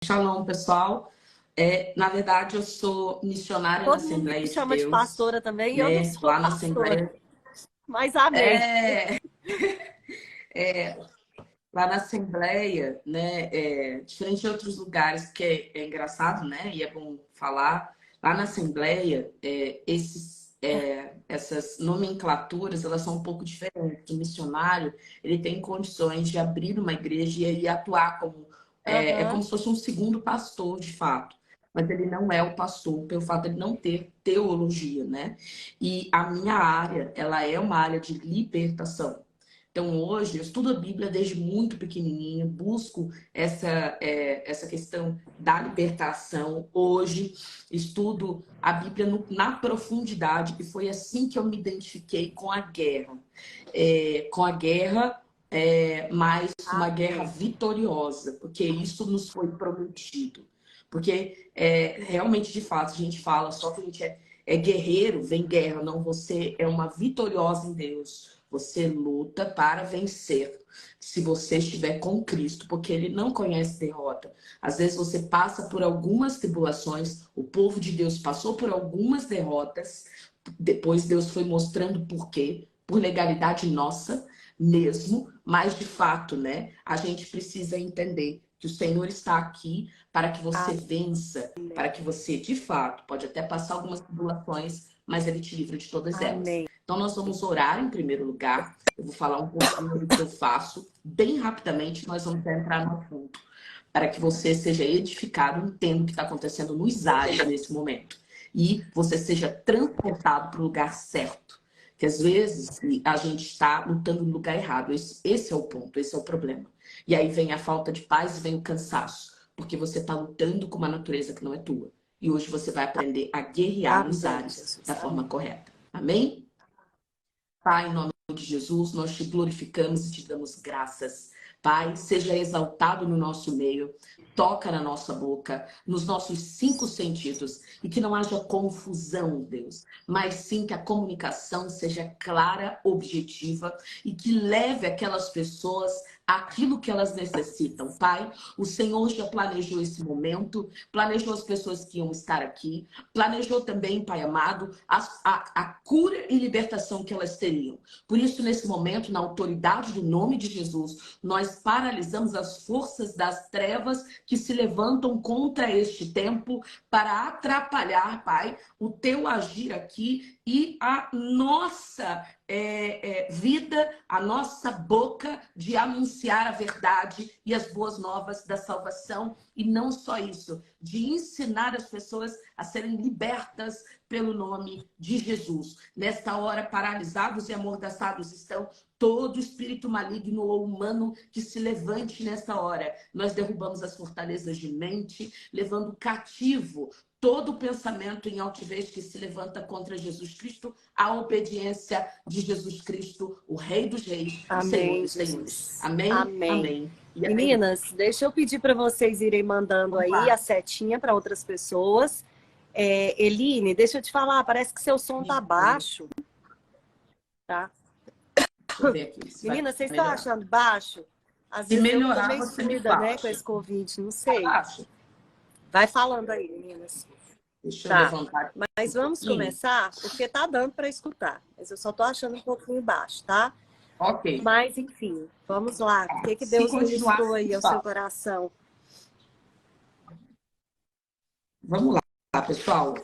Shalom, pessoal. Na verdade, eu sou missionária na Todo mundo Assembleia me de chama de Deus, pastora também, e eu não né? sou Lá na pastora, Assembleia. mas amém. É, lá na Assembleia, né? Diferente de outros lugares, que é engraçado, né? E é bom falar. Lá na Assembleia, essas nomenclaturas, elas são um pouco diferentes. O missionário, ele tem condições de abrir uma igreja e atuar como... É Aham. como se fosse um segundo pastor, de fato. Mas ele não é o pastor, pelo fato de ele não ter teologia, né? E a minha área, ela é uma área de libertação. Então, hoje, eu estudo a Bíblia desde muito pequenininho, busco essa questão da libertação. Hoje, estudo a Bíblia na profundidade, e foi assim que eu me identifiquei com a guerra. Mas uma guerra Amém. vitoriosa, porque isso nos foi prometido. Porque, realmente, de fato, a gente fala só que a gente é guerreiro, vem guerra. Não, você é uma vitoriosa em Deus. Você luta para vencer. Se você estiver com Cristo, porque ele não conhece derrota. Às vezes você passa por algumas tribulações, o povo de Deus passou por algumas derrotas, depois Deus foi mostrando por quê, por legalidade nossa mesmo, mas de fato, né, a gente precisa entender que o Senhor está aqui para que você vença, para que você, de fato, pode até passar algumas tribulações, mas ele te livra de todas elas. Amém. Então, nós vamos orar em primeiro lugar. Eu vou falar um pouquinho do que eu faço, bem rapidamente, nós vamos entrar no assunto, para que você seja edificado, entenda o que está acontecendo nos ares nesse momento. E você seja transportado para o lugar certo. Que às vezes a gente está lutando no lugar errado. Esse é o ponto, esse é o problema. E aí vem a falta de paz e vem o cansaço, porque você está lutando com uma natureza que não é tua. E hoje você vai aprender a guerrear nos Amém, ares Jesus. da forma Amém. correta. Amém? Pai, em nome de Jesus, nós te glorificamos e te damos graças. Pai, seja exaltado no nosso meio, toca na nossa boca, nos nossos 5 sentidos, e que não haja confusão, Deus, mas sim que a comunicação seja clara, objetiva e que leve aquelas pessoas aquilo que elas necessitam. Pai, o Senhor já planejou esse momento, planejou as pessoas que iam estar aqui, planejou também, Pai amado, a cura e libertação que elas teriam. Por isso, nesse momento, na autoridade do nome de Jesus, nós paralisamos as forças das trevas que se levantam contra este tempo para atrapalhar, Pai, o teu agir aqui e a nossa vida, a nossa boca de anunciar a verdade e as boas novas da salvação. E não só isso, de ensinar as pessoas a serem libertas pelo nome de Jesus. Nesta hora, paralisados e amordaçados estão todo espírito maligno ou humano que se levante nesta hora. Nós derrubamos as fortalezas de mente, levando cativo todo pensamento em altivez que se levanta contra Jesus Cristo, a obediência de Jesus Cristo, o Rei dos Reis, o Senhor Amém, dos Senhores. Jesus. Amém? Amém. Amém. E amém. Meninas, deixa eu pedir para vocês irem mandando Vamos aí a lá. setinha para outras pessoas. Eline, deixa eu te falar, parece que seu som tá baixo, tá? Deixa eu ver aqui se vai Menina, vocês estão melhorar. achando baixo? Às Se vezes eu que tô melhorar, meio você me surda, né, com fala. esse Covid, não Tá sei. baixo. Vai falando aí, meninas. Deixa eu Tá. levantar aqui um Mas vamos pouquinho. começar, porque tá dando para escutar. Mas eu só tô achando um pouquinho baixo, tá? Ok. Mas, enfim, vamos lá. O que Se Deus continuar, ministrou você aí me ao seu fala. coração? Vamos lá, pessoal.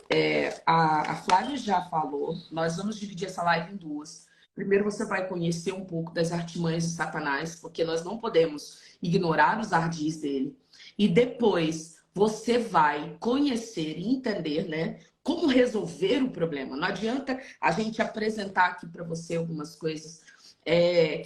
A Flávia já falou. Nós vamos dividir essa live em duas. Primeiro, você vai conhecer um pouco das artimanhas de Satanás, porque nós não podemos ignorar os ardis dele. E depois, você vai conhecer e entender, né, como resolver o problema. Não adianta a gente apresentar aqui para você algumas coisas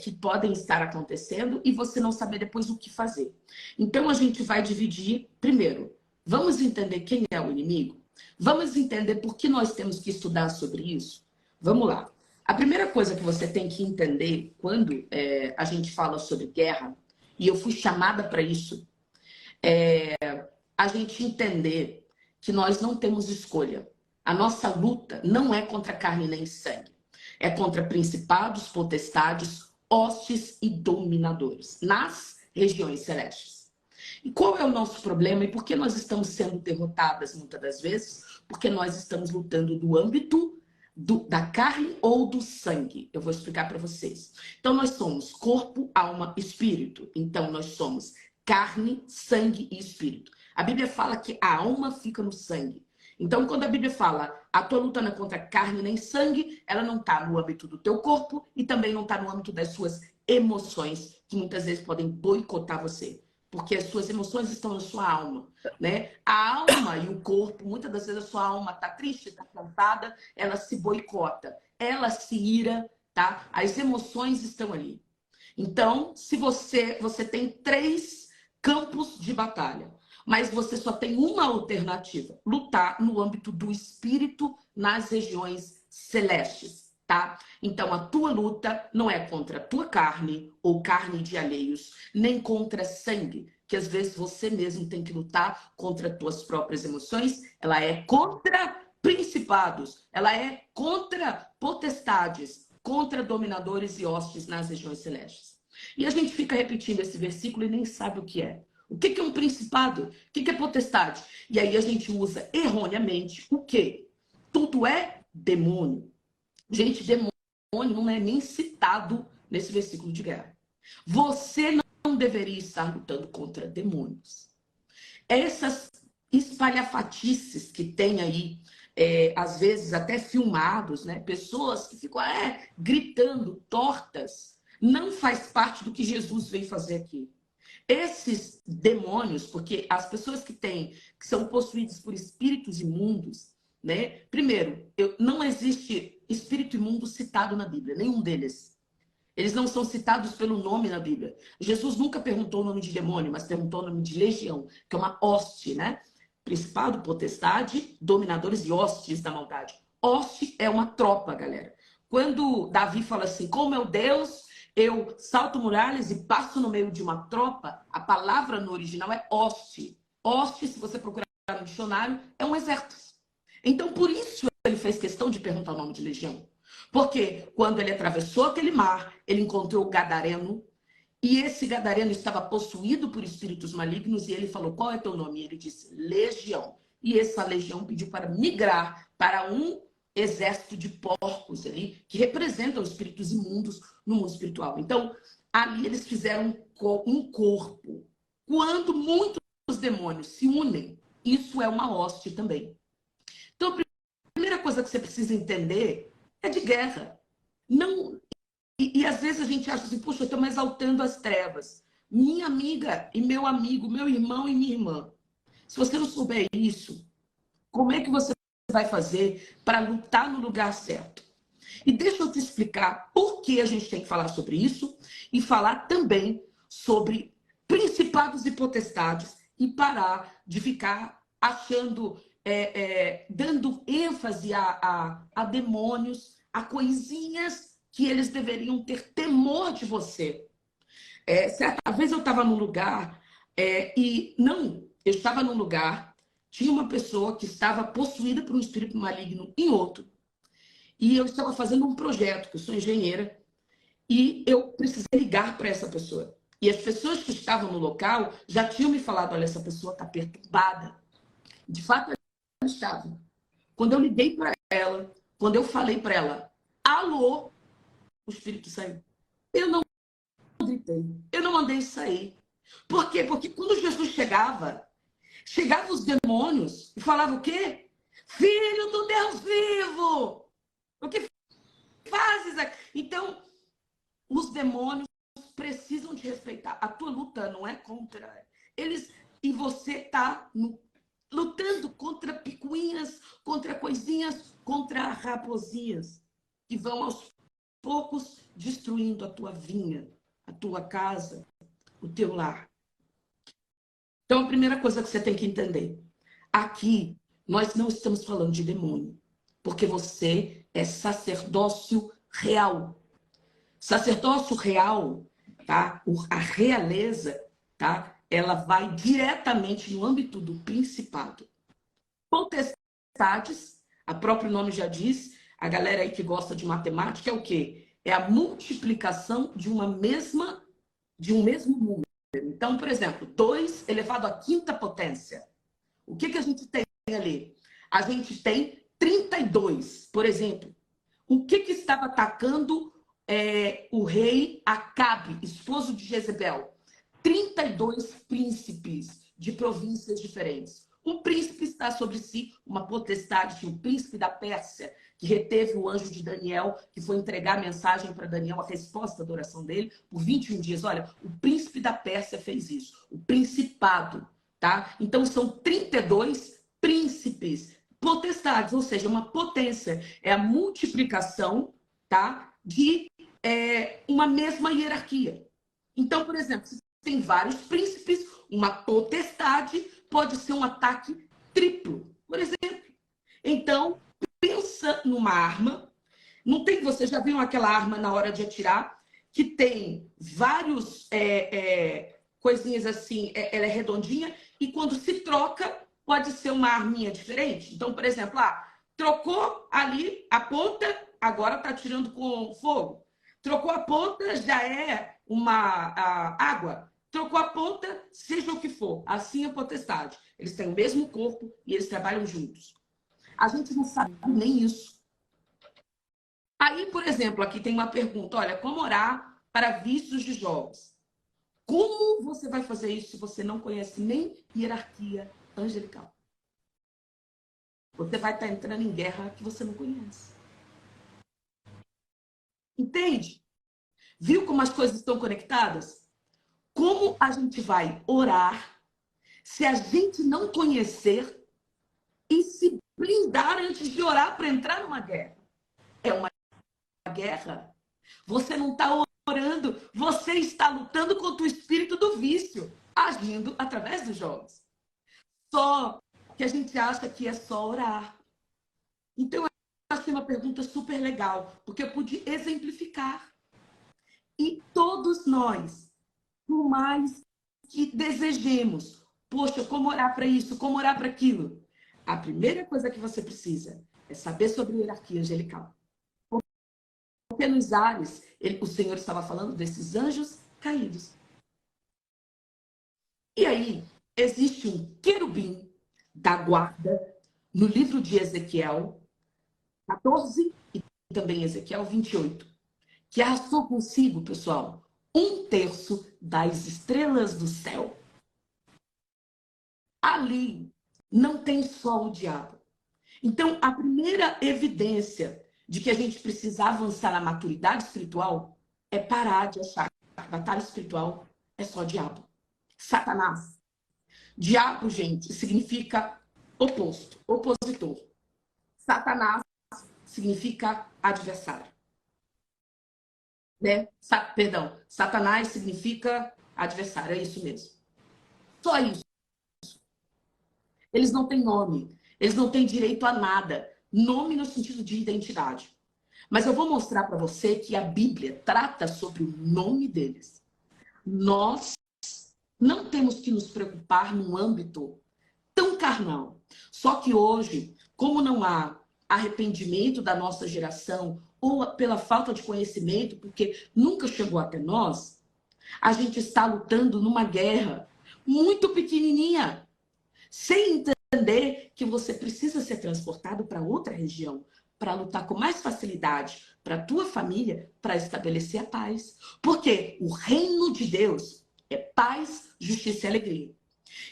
que podem estar acontecendo e você não saber depois o que fazer. Então, a gente vai dividir, primeiro, vamos entender quem é o inimigo? Vamos entender por que nós temos que estudar sobre isso? Vamos lá. A primeira coisa que você tem que entender quando a gente fala sobre guerra, e eu fui chamada para isso, a gente entender que nós não temos escolha. A nossa luta não é contra carne nem sangue. É contra principados, potestades, hostes e dominadores nas regiões celestes. E qual é o nosso problema e por que nós estamos sendo derrotadas muitas das vezes? Porque nós estamos lutando do âmbito da carne ou do sangue. Eu vou explicar para vocês. Então, nós somos corpo, alma, espírito. Então, nós somos carne, sangue e espírito. A Bíblia fala que a alma fica no sangue. Então, quando a Bíblia fala a tua luta não é contra carne nem sangue, ela não está no âmbito do teu corpo e também não está no âmbito das suas emoções, que muitas vezes podem boicotar você. Porque as suas emoções estão na sua alma, né? A alma e o corpo, muitas das vezes a sua alma está triste, está cansada, ela se boicota, ela se ira, tá? As emoções estão ali. Então, se você tem 3 campos de batalha, mas você só tem uma alternativa: lutar no âmbito do espírito nas regiões celestes, tá? Então, a tua luta não é contra a tua carne ou carne de alheios, nem contra sangue, que às vezes você mesmo tem que lutar contra as tuas próprias emoções. Ela é contra principados, ela é contra potestades, contra dominadores e hostes nas regiões celestes. E a gente fica repetindo esse versículo e nem sabe o que é. O que é um principado? O que é potestade? E aí a gente usa erroneamente o quê? Tudo é demônio. Gente, demônio não é nem citado nesse versículo de guerra. Você não deveria estar lutando contra demônios. Essas espalhafatices que tem aí, às vezes até filmados, né? Pessoas que ficam gritando, tortas, não faz parte do que Jesus veio fazer aqui. Esses demônios, porque as pessoas que são possuídas por espíritos imundos, né? Primeiro, não existe espírito imundo citado na Bíblia, nenhum deles. Eles não são citados pelo nome na Bíblia. Jesus nunca perguntou o nome de demônio, mas perguntou o nome de legião, que é uma hoste, né? Principado, potestade, dominadores e hostes da maldade. Hoste é uma tropa, galera. Quando Davi fala assim, com meu Deus, eu salto muralhas e passo no meio de uma tropa, a palavra no original é hoste. Hoste, se você procurar no dicionário, é um exército. Então, por isso ele fez questão de perguntar o nome de legião. Porque quando ele atravessou aquele mar, ele encontrou o Gadareno, e esse Gadareno estava possuído por espíritos malignos, e ele falou, qual é teu nome? E ele disse, legião. E essa legião pediu para migrar para um exército de porcos ali, que representam espíritos imundos no mundo espiritual. Então, ali eles fizeram um corpo. Quando muitos demônios se unem, isso é uma hoste também. Então, a primeira coisa que você precisa entender é de guerra. Não, e às vezes a gente acha assim, puxa, eu estou me exaltando as trevas. Minha amiga e meu amigo, meu irmão e minha irmã. Se você não souber isso, como é que você vai fazer para lutar no lugar certo? E deixa eu te explicar por que a gente tem que falar sobre isso e falar também sobre principados e potestades e parar de ficar achando, dando ênfase a demônios, a coisinhas que eles deveriam ter temor de você. Certa vez eu estava num lugar eu estava num lugar, tinha uma pessoa que estava possuída por um espírito maligno em outro. E eu estava fazendo um projeto, que eu sou engenheira, e eu precisei ligar para essa pessoa. E as pessoas que estavam no local já tinham me falado, olha, essa pessoa está perturbada. De fato, ela estava. Quando eu liguei para ela, quando eu falei para ela, alô, o espírito saiu. Eu não gritei, eu não mandei sair. Por quê? Porque quando Jesus chegava os demônios e falavam o quê? Filho do Deus vivo! O que fazes aqui? Então, os demônios precisam te respeitar. A tua luta não é contra eles. E você está lutando contra picuinhas, contra coisinhas, contra raposinhas, que vão aos poucos destruindo a tua vinha, a tua casa, o teu lar. Então, a primeira coisa que você tem que entender. Aqui, nós não estamos falando de demônio, porque você é sacerdócio real. Sacerdócio real, tá? A realeza, tá? Ela vai diretamente no âmbito do principado. Potestades, a próprio nome já diz, a galera aí que gosta de matemática é o quê? É a multiplicação de um mesmo número. Então, por exemplo, 2 elevado à quinta potência. O que a gente tem ali? A gente tem 32, por exemplo. O que estava atacando o rei Acabe, esposo de Jezebel? 32 príncipes de províncias diferentes. Um príncipe está sobre si uma potestade, o príncipe da Pérsia, que reteve o anjo de Daniel, que foi entregar a mensagem para Daniel, a resposta da oração dele, por 21 dias. Olha, o príncipe da Pérsia fez isso, o principado, tá? Então, são 32 príncipes, potestades, ou seja, uma potência. É a multiplicação, tá? De uma mesma hierarquia. Então, por exemplo, se tem vários príncipes, uma potestade pode ser um ataque triplo, por exemplo. Então, pensa numa arma. Não tem, você já viu aquela arma na hora de atirar que tem vários coisinhas assim, ela é redondinha e quando se troca pode ser uma arminha diferente. Então, por exemplo, trocou ali a ponta, agora está atirando com fogo. Trocou a ponta, já é uma água. Trocou a ponta, seja o que for. Assim é a potestade. Eles têm o mesmo corpo e eles trabalham juntos. A gente não sabe nem isso. Aí, por exemplo, aqui tem uma pergunta. Olha, como orar para vícios de jogos? Como você vai fazer isso se você não conhece nem hierarquia angelical? Você vai estar entrando em guerra que você não conhece. Entende? Viu como as coisas estão conectadas? Como a gente vai orar se a gente não conhecer e se blindar antes de orar para entrar numa guerra? É uma guerra. Você não está orando, você está lutando contra o espírito do vício, agindo através dos jogos. Só que a gente acha que é só orar. Então, eu achei uma pergunta super legal, porque eu pude exemplificar. E todos nós, por mais que desejemos, poxa, como orar para isso, como orar para aquilo, a primeira coisa que você precisa é saber sobre hierarquia angelical. Porque nos ares, o Senhor estava falando desses anjos caídos. E aí, existe um querubim da guarda no livro de Ezequiel 14 e também Ezequiel 28, que arrastou consigo, pessoal, 1/3 das estrelas do céu. Ali não tem só o diabo. Então, a primeira evidência de que a gente precisa avançar na maturidade espiritual é parar de achar que a batalha espiritual é só diabo. Satanás. Diabo, gente, significa oposto, opositor. Satanás significa adversário. Né? Perdão, Satanás significa adversário, é isso mesmo. Só isso. Eles não têm nome, eles não têm direito a nada. Nome no sentido de identidade. Mas eu vou mostrar para você que a Bíblia trata sobre o nome deles. Nós não temos que nos preocupar num âmbito tão carnal. Só que hoje, como não há arrependimento da nossa geração, ou pela falta de conhecimento, porque nunca chegou até nós, a gente está lutando numa guerra muito pequenininha, sem entender que você precisa ser transportado para outra região, para lutar com mais facilidade para a tua família, para estabelecer a paz. Porque o reino de Deus é paz, justiça e alegria.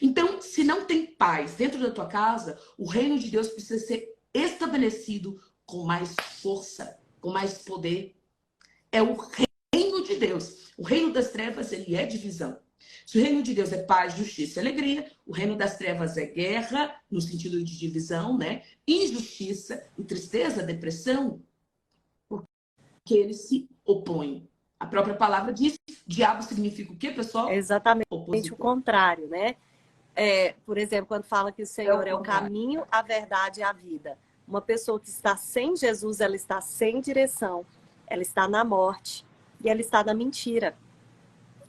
Então, se não tem paz dentro da tua casa, o reino de Deus precisa ser estabelecido com mais força, com mais poder. É o reino de Deus. O reino das trevas, ele é divisão. Se o reino de Deus é paz, justiça e alegria, o reino das trevas é guerra, no sentido de divisão, né? Injustiça e tristeza, depressão, porque eles se opõem. A própria palavra diz, diabo significa o quê, pessoal? É exatamente Opositor. o contrário, né? Por exemplo, quando fala que o Senhor é o caminho, a verdade e a vida. Uma pessoa que está sem Jesus, ela está sem direção, ela está na morte e ela está na mentira.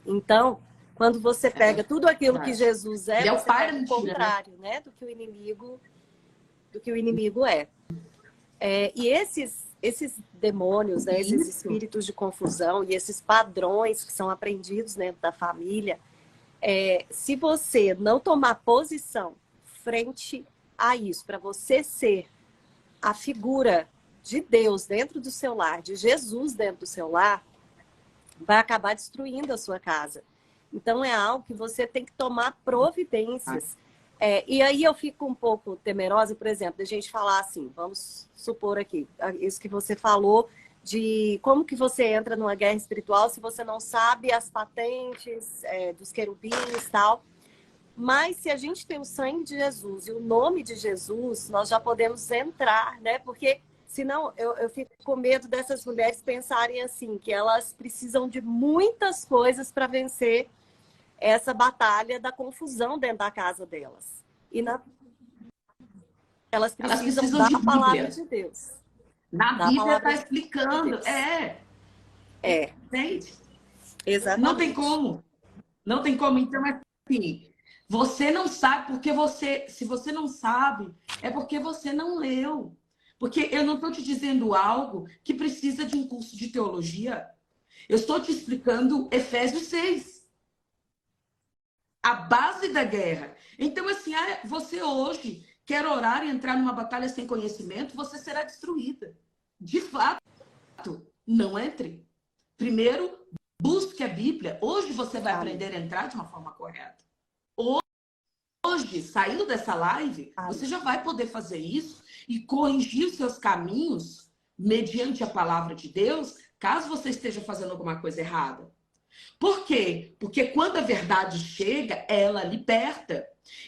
Então, quando você pega tudo aquilo que Jesus é, Ele é o você pai pega da o mentira, contrário, né? Do que o inimigo é. E esses demônios, né? Esses espíritos de confusão e esses padrões que são aprendidos dentro da família, se você não tomar posição frente a isso, para você ser a figura de Deus dentro do seu lar, de Jesus dentro do seu lar, vai acabar destruindo a sua casa. Então, é algo que você tem que tomar providências. E aí eu fico um pouco temerosa, por exemplo, de a gente falar assim, vamos supor aqui, isso que você falou, de como que você entra numa guerra espiritual se você não sabe as patentes dos querubins e tal. Mas se a gente tem o sangue de Jesus e o nome de Jesus, nós já podemos entrar, né? Porque senão eu fico com medo dessas mulheres pensarem assim, que elas precisam de muitas coisas para vencer essa batalha da confusão dentro da casa delas. E elas precisam precisam de da palavra Bíblia. de Deus. Na Bíblia está De explicando. Deus. Gente, Exatamente. não tem como. Não tem como. Então, assim, você não sabe porque se você não sabe, é porque você não leu. Porque eu não estou te dizendo algo que precisa de um curso de teologia. Eu estou te explicando Efésios 6. A base da guerra. Então, assim, você hoje quer orar e entrar numa batalha sem conhecimento, você será destruída. De fato, não entre. Primeiro, busque a Bíblia. Hoje você vai aprender a entrar de uma forma correta. Hoje, saindo dessa live, você já vai poder fazer isso e corrigir os seus caminhos mediante a palavra de Deus, caso você esteja fazendo alguma coisa errada. Por quê? Porque quando a verdade chega, ela liberta.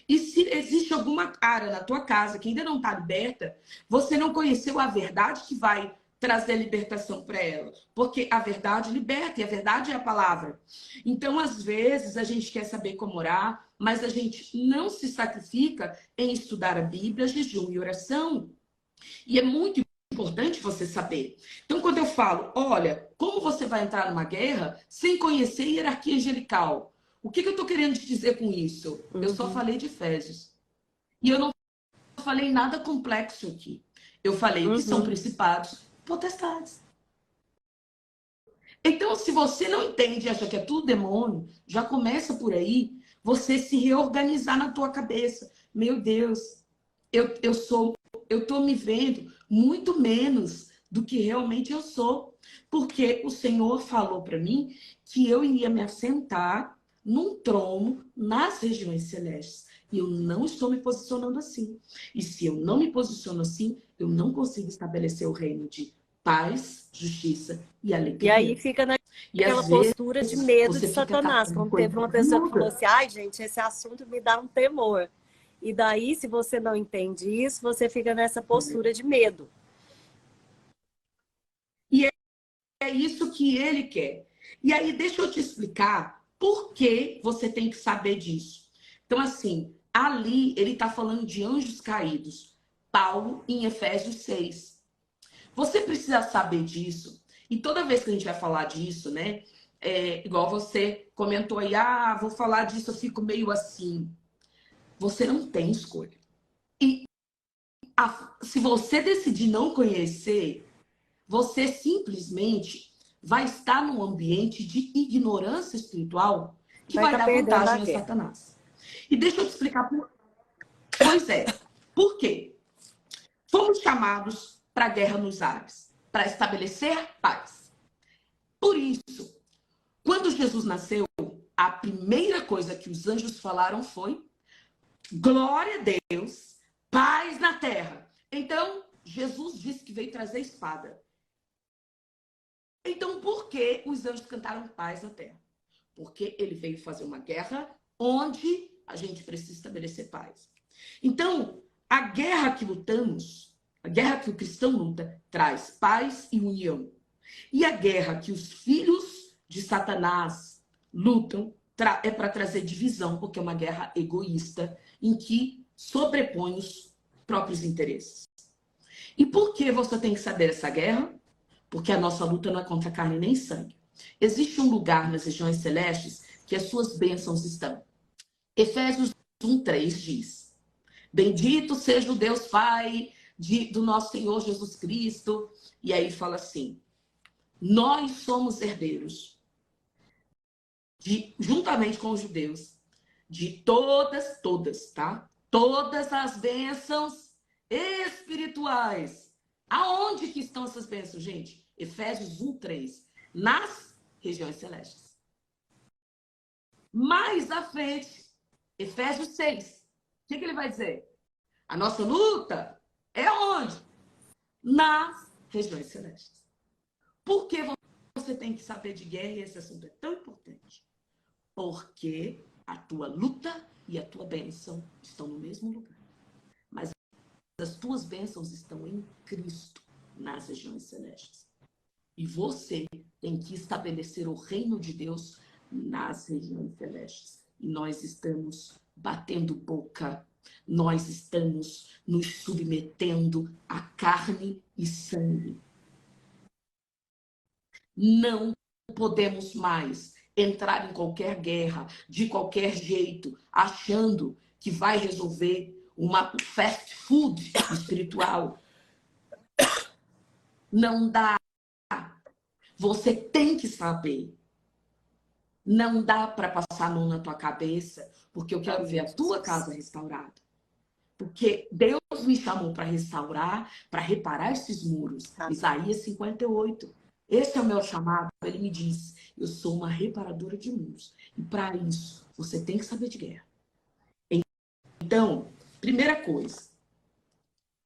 E se existe alguma área na tua casa que ainda não está liberta, você não conheceu a verdade que vai trazer libertação para ela. Porque a verdade liberta e a verdade é a palavra. Então, às vezes, a gente quer saber como orar, mas a gente não se sacrifica em estudar a Bíblia, jejum e oração. E é muito importante você saber. Então, quando eu falo, olha, como você vai entrar numa guerra sem conhecer hierarquia angelical? O que eu estou querendo te dizer com isso? Eu só falei de Efésios. E eu não falei nada complexo aqui. Eu falei que são principados, potestades. Então, se você não entende e acha que é tudo demônio, já começa por aí, você se reorganizar na tua cabeça. Meu Deus, eu estou me vendo muito menos do que realmente eu sou. Porque o Senhor falou para mim que eu iria me assentar num trono nas regiões celestes. E eu não estou me posicionando assim. E se eu não me posiciono assim, eu não consigo estabelecer o reino de paz, justiça e alegria. E aí fica naquela postura de medo de Satanás. Como teve uma pessoa que falou assim, ai gente, esse assunto me dá um temor. E daí, se você não entende isso, você fica nessa postura de medo. E é isso que ele quer. E aí, deixa eu te explicar por que você tem que saber disso. Então, assim, ali ele está falando de anjos caídos. Paulo, em Efésios 6. Você precisa saber disso. E toda vez que a gente vai falar disso, né? Igual você comentou aí, vou falar disso, eu fico meio assim. Você não tem escolha. E se você decidir não conhecer, você simplesmente vai estar num ambiente de ignorância espiritual que vai dar vantagem a Satanás. E deixa eu te explicar por... Pois é. Por quê? Fomos chamados para a guerra nos ares, para estabelecer paz. Por isso, quando Jesus nasceu, a primeira coisa que os anjos falaram foi: glória a Deus, paz na terra. Então, Jesus disse que veio trazer espada. Então, por que os anjos cantaram paz na terra? Porque ele veio fazer uma guerra onde a gente precisa estabelecer paz. Então, a guerra que lutamos, a guerra que o cristão luta, traz paz e união. E a guerra que os filhos de Satanás lutam é para trazer divisão, porque é uma guerra egoísta, em que sobrepõe os próprios interesses. E por que você tem que saber essa guerra? Porque a nossa luta não é contra carne nem sangue. Existe um lugar nas regiões celestes que as suas bênçãos estão. Efésios 1:3 diz: bendito seja o Deus Pai do nosso Senhor Jesus Cristo. E aí fala assim: nós somos herdeiros, juntamente com os judeus, de todas, tá? Todas as bênçãos espirituais. Aonde que estão essas bênçãos, gente? Efésios 1:3. Nas regiões celestes. Mais à frente, Efésios 6. O que ele vai dizer? A nossa luta é onde? Nas regiões celestes. Por que você tem que saber de guerra e esse assunto é tão importante? Porque a tua luta e a tua bênção estão no mesmo lugar. Mas as tuas bênçãos estão em Cristo, nas regiões celestes. E você tem que estabelecer o reino de Deus nas regiões celestes. E nós estamos batendo boca, nós estamos nos submetendo a carne e sangue. Não podemos mais entrar em qualquer guerra, de qualquer jeito, achando que vai resolver uma fast food espiritual. Não dá. Você tem que saber. Não dá para passar a mão na tua cabeça, porque eu quero ver a tua casa restaurada. Porque Deus me chamou para restaurar, para reparar esses muros. Isaías 58. Esse é o meu chamado. Ele me diz, eu sou uma reparadora de muros. E para isso, você tem que saber de guerra. Então, primeira coisa,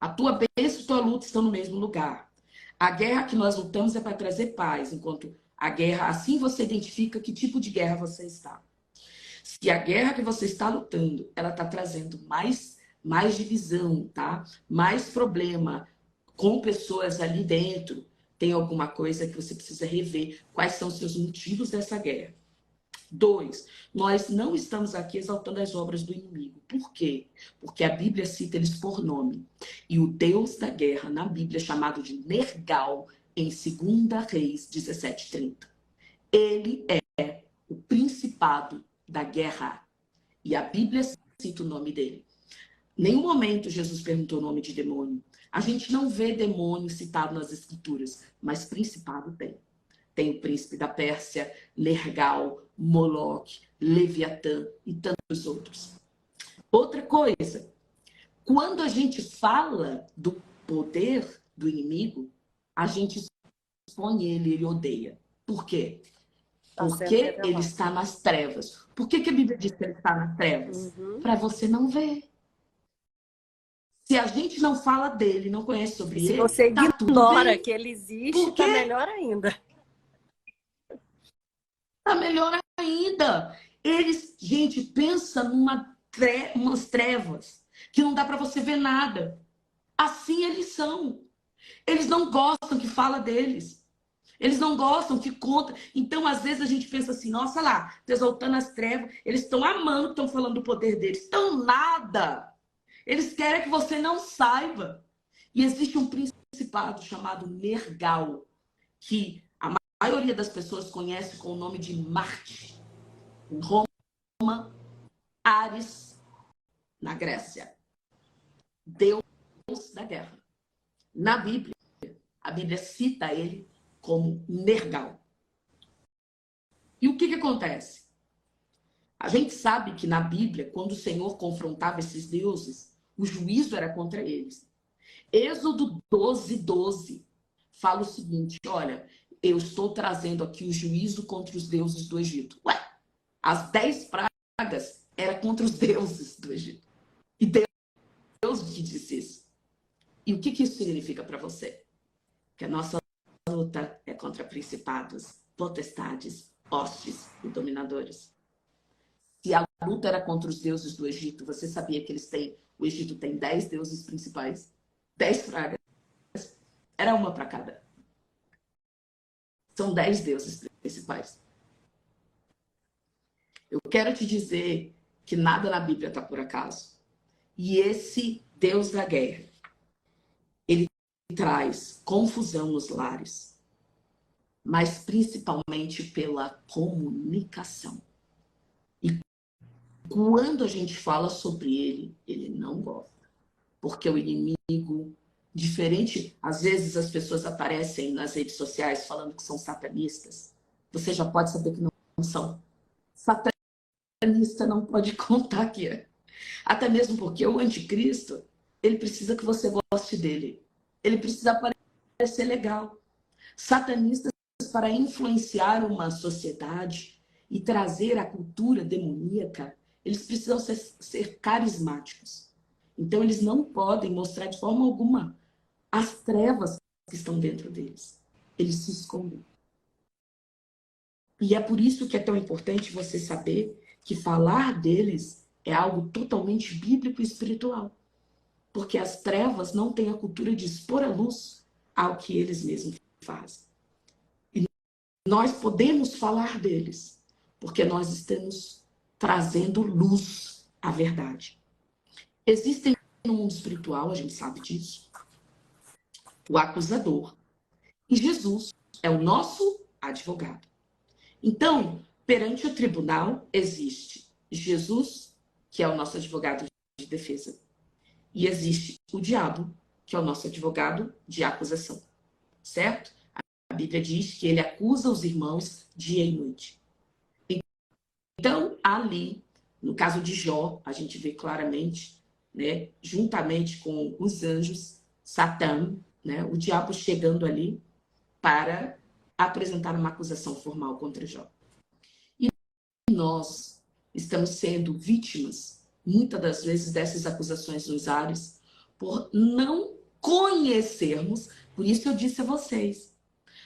a tua bênção e a tua luta estão no mesmo lugar. A guerra que nós lutamos é para trazer paz, enquanto a guerra, assim você identifica que tipo de guerra você está. Se a guerra que você está lutando, ela está trazendo mais divisão, tá? Mais problema com pessoas ali dentro, tem alguma coisa que você precisa rever. Quais são os seus motivos dessa guerra? 2, nós não estamos aqui exaltando as obras do inimigo. Por quê? Porque a Bíblia cita eles por nome. E o Deus da guerra, na Bíblia, é chamado de Nergal, em 2 Reis 17:30. Ele é o principado da guerra. E a Bíblia cita o nome dele. Em nenhum momento Jesus perguntou o nome de demônio. A gente não vê demônio citado nas escrituras, mas principado tem. Tem o príncipe da Pérsia, Nergal, Moloque, Leviatã e tantos outros. Outra coisa, quando a gente fala do poder do inimigo, a gente expõe ele odeia. Por quê? Porque ele está nas trevas. Por que a Bíblia diz que ele está nas trevas? Para você não ver. Se a gente não fala dele, não conhece sobre ele, se você tá ignora que ele existe, tá melhor ainda. Tá melhor ainda. Eles, gente, pensa umas trevas que não dá para você ver nada. Assim eles são. Eles não gostam que fala deles. Eles não gostam que conta. Então, às vezes, a gente pensa assim, nossa lá, exaltando as trevas, eles estão amando, estão falando do poder deles. Estão nada. Eles querem que você não saiba. E existe um principado chamado Nergal, que a maioria das pessoas conhece com o nome de Marte. Em Roma, Ares, na Grécia. Deus da guerra. Na Bíblia, a Bíblia cita ele como Nergal. E o que acontece? A gente sabe que na Bíblia, quando o Senhor confrontava esses deuses, o juízo era contra eles. Êxodo 12:12 fala o seguinte, olha, eu estou trazendo aqui o juízo contra os deuses do Egito. Ué, as 10 pragas eram contra os deuses do Egito. E Deus que disse isso. E o que isso significa para você? Que a nossa luta é contra principados, potestades, hostes e dominadores. Se a luta era contra os deuses do Egito, você sabia que o Egito tem 10 deuses principais? 10 pragas. Era uma para cada. São 10 deuses principais. Eu quero te dizer que nada na Bíblia está por acaso. E esse Deus da guerra, ele traz confusão nos lares, mas principalmente pela comunicação. E quando a gente fala sobre ele, ele não gosta. Porque o inimigo, diferente, às vezes as pessoas aparecem nas redes sociais falando que são satanistas. Você já pode saber que não são. Satã satanista não pode contar aqui. Até mesmo porque o anticristo, ele precisa que você goste dele. Ele precisa parecer legal. Satanistas, para influenciar uma sociedade e trazer a cultura demoníaca, eles precisam ser carismáticos. Então, eles não podem mostrar de forma alguma as trevas que estão dentro deles. Eles se escondem. E é por isso que é tão importante você saber que falar deles é algo totalmente bíblico e espiritual. Porque as trevas não têm a cultura de expor a luz ao que eles mesmos fazem. E nós podemos falar deles, porque nós estamos trazendo luz à verdade. Existem no mundo espiritual, a gente sabe disso, o acusador. E Jesus é o nosso advogado. Então, perante o tribunal, existe Jesus, que é o nosso advogado de defesa. E existe o diabo, que é o nosso advogado de acusação. Certo? A Bíblia diz que ele acusa os irmãos dia e noite. Então, ali, no caso de Jó, a gente vê claramente, né, juntamente com os anjos, Satã, né, o diabo chegando ali para apresentar uma acusação formal contra Jó. E nós estamos sendo vítimas, muitas das vezes, dessas acusações nos ares, por não conhecermos. Por isso eu disse a vocês,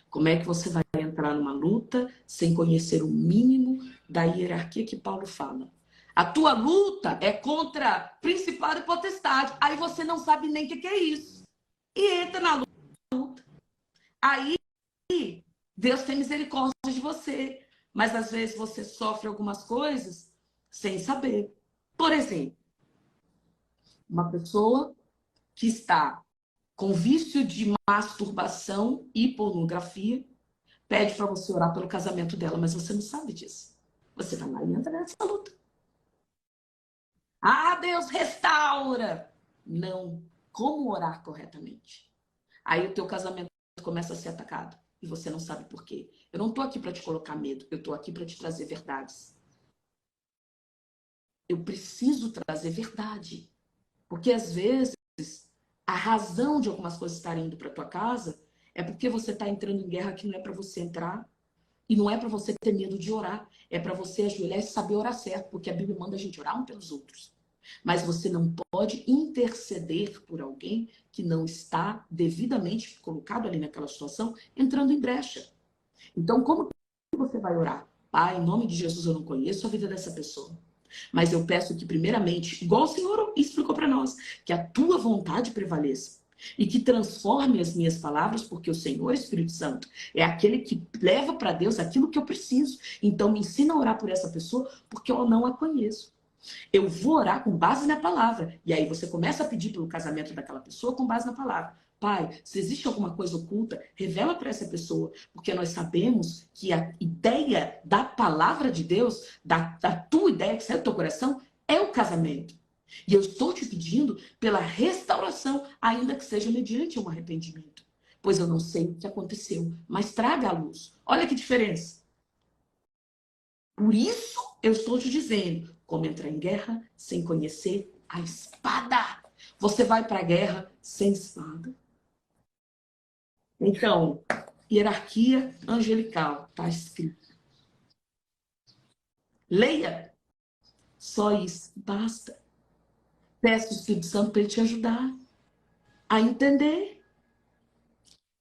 como é que você vai entrar numa luta sem conhecer o mínimo da hierarquia que Paulo fala? A tua luta é contra principado e potestade. Aí você não sabe nem o que é isso. E entra na luta. Aí Deus tem misericórdia de você. Mas às vezes você sofre algumas coisas sem saber. Por exemplo, uma pessoa que está com vício de masturbação e pornografia pede para você orar pelo casamento dela, mas você não sabe disso. Você vai lá e entra nessa luta. Ah, Deus restaura! Não. Como orar corretamente? Aí o teu casamento começa a ser atacado e você não sabe por quê. Eu não estou aqui para te colocar medo, eu estou aqui para te trazer verdades. Eu preciso trazer verdade. Porque às vezes a razão de algumas coisas estarem indo para tua casa é porque você está entrando em guerra que não é para você entrar. E não é para você ter medo de orar, é para você ajoelhar e saber orar certo, porque a Bíblia manda a gente orar um pelos outros. Mas você não pode interceder por alguém que não está devidamente colocado ali naquela situação, entrando em brecha. Então, como que você vai orar? Pai, em nome de Jesus, eu não conheço a vida dessa pessoa. Mas eu peço que, primeiramente, igual o Senhor explicou para nós, que a tua vontade prevaleça. E que transforme as minhas palavras, porque o Senhor Espírito Santo é aquele que leva para Deus aquilo que eu preciso. Então, me ensina a orar por essa pessoa, porque eu não a conheço. Eu vou orar com base na palavra. E aí você começa a pedir pelo casamento daquela pessoa com base na palavra. Pai, se existe alguma coisa oculta, revela para essa pessoa, porque nós sabemos que a ideia da palavra de Deus, da tua ideia que sai do teu coração, é o casamento. E eu estou te pedindo pela restauração, ainda que seja mediante um arrependimento. Pois eu não sei o que aconteceu, mas traga a luz. Olha que diferença. Por isso eu estou te dizendo, como entrar em guerra sem conhecer a espada. Você vai para a guerra sem espada. Então, hierarquia angelical, está escrito. Leia. Só isso basta. Peça o Espírito Santo para ele te ajudar a entender.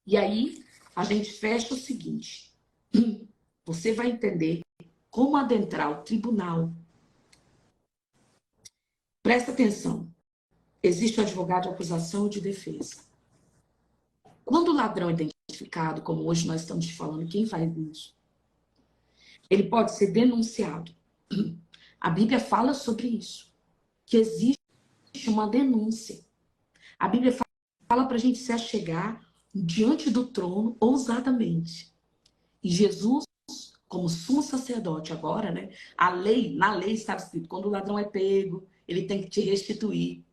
E aí, a gente fecha o seguinte. Você vai entender como adentrar o tribunal. Presta atenção. Existe o advogado de acusação e de defesa. Quando o ladrão é identificado, como hoje nós estamos te falando, quem faz isso? Ele pode ser denunciado. A Bíblia fala sobre isso. Que existe uma denúncia. A Bíblia fala para a gente se achegar diante do trono ousadamente. E Jesus, como sumo sacerdote agora, né? Na lei estava escrito, quando o ladrão é pego, ele tem que te restituir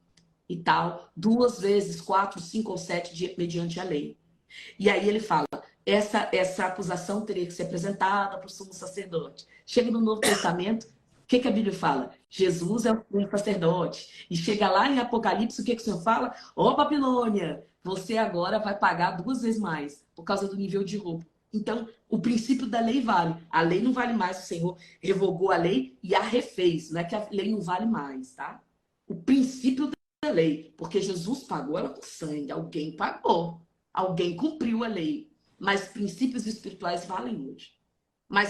e tal, 2 vezes, 4, 5 ou 7, mediante a lei. E aí ele fala, essa acusação teria que ser apresentada para o sumo sacerdote. Chega no Novo Testamento, que a Bíblia fala? Jesus é o sumo sacerdote. E chega lá em Apocalipse, o que o Senhor fala? Ó, Babilônia, você agora vai pagar 2 vezes mais por causa do nível de roubo. Então, o princípio da lei vale. A lei não vale mais, o Senhor revogou a lei e a refez. Não é que a lei não vale mais, tá? O princípio da lei. Porque Jesus pagou ela com sangue. Alguém pagou. Alguém cumpriu a lei. Mas princípios espirituais valem hoje. Mas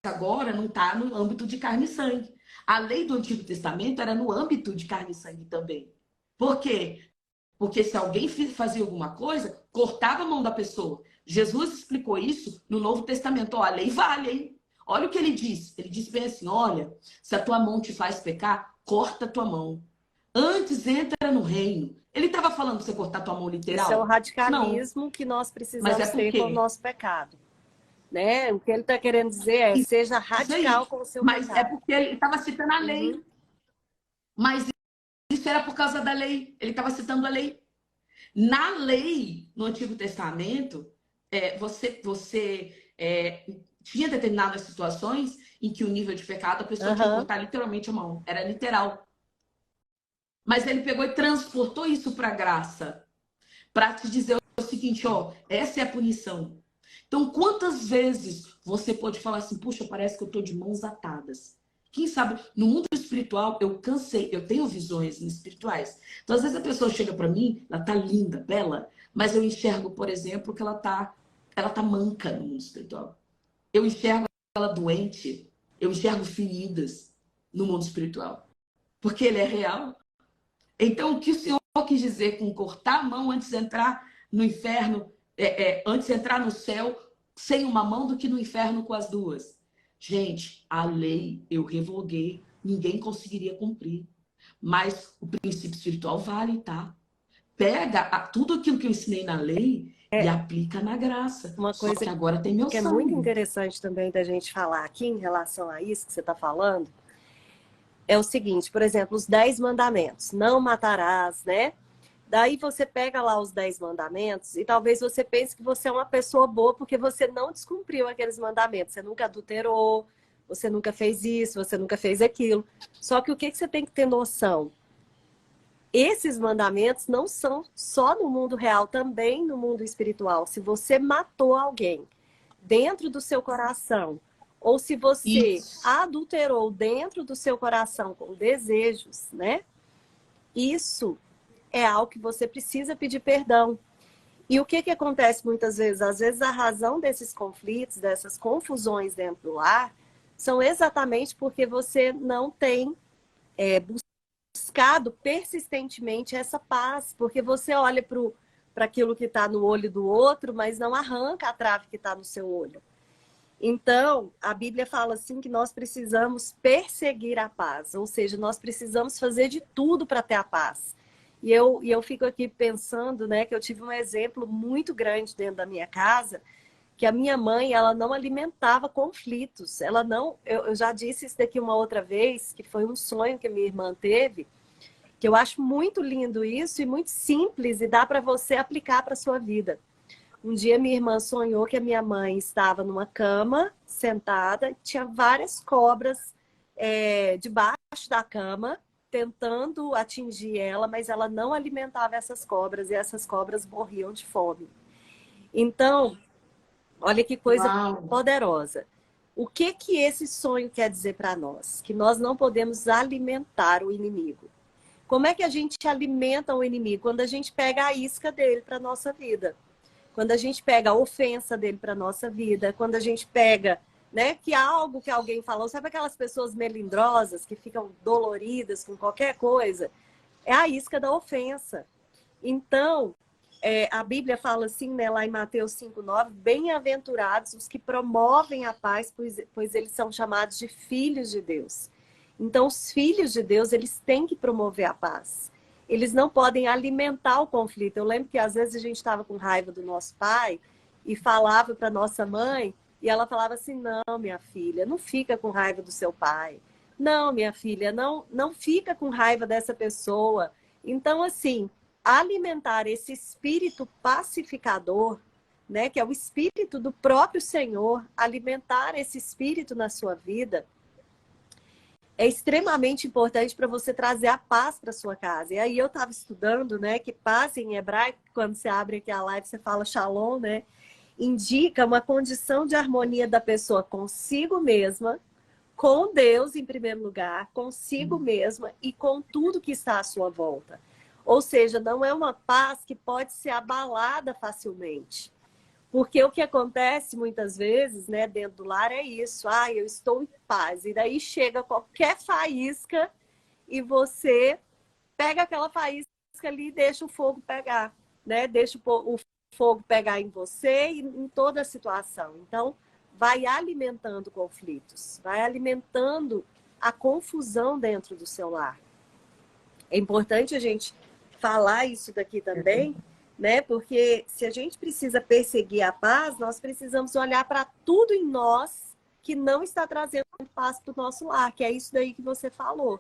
agora não está no âmbito de carne e sangue. A lei do Antigo Testamento era no âmbito de carne e sangue também. Por quê? Porque se alguém fazia alguma coisa, cortava a mão da pessoa. Jesus explicou isso no Novo Testamento. Ó, a lei vale, hein? Olha o que ele diz. Ele diz bem assim, olha, se a tua mão te faz pecar, corta a tua mão. Antes entra no reino. Ele estava falando para você cortar a tua mão Isso é o literal? Não. radicalismo que nós Mas é precisamos por ter com o quê? nosso pecado. Né? O que ele está querendo dizer é, seja Isso radical aí. com o seu Mas é pecado. porque ele estava citando a lei. Uhum. Mas isso era por causa da lei. Ele estava citando a lei. Na lei, no Antigo Testamento, tinha determinadas situações em que o nível de pecado, a pessoa tinha que cortar literalmente a mão. Era literal. Mas ele pegou e transportou isso para a graça. Para te dizer o seguinte, ó, essa é a punição. Então, quantas vezes você pode falar assim, puxa, parece que eu estou de mãos atadas. Quem sabe, no mundo espiritual, eu cansei, eu tenho visões espirituais. Então, às vezes a pessoa chega para mim, ela tá linda, bela, mas eu enxergo, por exemplo, que ela tá manca no mundo espiritual. Eu enxergo ela doente, eu enxergo feridas no mundo espiritual. Porque ele é real. Então, o que o Senhor quis dizer com cortar a mão antes de entrar no inferno, antes de entrar no céu sem uma mão do que no inferno com as duas? Gente, a lei eu revoguei, ninguém conseguiria cumprir. Mas o princípio espiritual vale, tá? Pega tudo aquilo que eu ensinei na lei e aplica na graça. Uma Só coisa que agora tem meu que é muito sangue. interessante também da gente falar aqui em relação a isso que você está falando, é o seguinte, por exemplo, os 10 mandamentos. Não matarás, né? Daí você pega lá os 10 mandamentos e talvez você pense que você é uma pessoa boa porque você não descumpriu aqueles mandamentos. Você nunca adulterou, você nunca fez isso, você nunca fez aquilo. Só que o que você tem que ter noção? Esses mandamentos não são só no mundo real, também no mundo espiritual. Se você matou alguém dentro do seu coração, ou se você adulterou dentro do seu coração com desejos, né? Isso é algo que você precisa pedir perdão. E o que acontece muitas vezes? Às vezes a razão desses conflitos, dessas confusões dentro do lar, são exatamente porque você não tem buscado persistentemente essa paz, porque você olha para aquilo que está no olho do outro, mas não arranca a trave que está no seu olho. Então, a Bíblia fala assim que nós precisamos perseguir a paz, ou seja, nós precisamos fazer de tudo para ter a paz. E eu fico aqui pensando, né, que eu tive um exemplo muito grande dentro da minha casa, que a minha mãe, ela não alimentava conflitos. Ela não, eu já disse isso daqui uma outra vez, que foi um sonho que a minha irmã teve, que eu acho muito lindo isso e muito simples e dá para você aplicar para a sua vida. Um dia minha irmã sonhou que a minha mãe estava numa cama, sentada, tinha várias cobras debaixo da cama, tentando atingir ela, mas ela não alimentava essas cobras e essas cobras morriam de fome. Então, olha que coisa poderosa. O que esse sonho quer dizer para nós? Que nós não podemos alimentar o inimigo. Como é que a gente alimenta o inimigo? Quando a gente pega a isca dele para a nossa vida. Quando a gente pega a ofensa dele para a nossa vida. Quando a gente pega, né, que algo que alguém falou. Sabe aquelas pessoas melindrosas que ficam doloridas com qualquer coisa? É a isca da ofensa. Então, a Bíblia fala assim, né, lá em Mateus 5,9, bem-aventurados os que promovem a paz, pois eles são chamados de filhos de Deus. Então, os filhos de Deus, eles têm que promover a paz. Eles não podem alimentar o conflito. Eu lembro que às vezes a gente estava com raiva do nosso pai e falava para nossa mãe, e ela falava assim, não, minha filha, não fica com raiva do seu pai. Não, minha filha, não fica com raiva dessa pessoa. Então, assim, alimentar esse espírito pacificador, né, que é o espírito do próprio Senhor, alimentar esse espírito na sua vida, é extremamente importante para você trazer a paz para sua casa. E aí eu estava estudando, né, que paz em hebraico, quando você abre aqui a live, você fala shalom, né, indica uma condição de harmonia da pessoa consigo mesma, com Deus em primeiro lugar, consigo mesma e com tudo que está à sua volta. Ou seja, não é uma paz que pode ser abalada facilmente. Porque o que acontece muitas vezes, né, dentro do lar é isso. Ah, eu estou em paz. E daí chega qualquer faísca e você pega aquela faísca ali e deixa o fogo pegar, né? Deixa o fogo pegar em você e em toda a situação. Então, vai alimentando conflitos, vai alimentando a confusão dentro do seu lar. É importante a gente falar isso daqui também, né? Porque se a gente precisa perseguir a paz, nós precisamos olhar para tudo em nós que não está trazendo paz para o nosso lar, que é isso daí que você falou.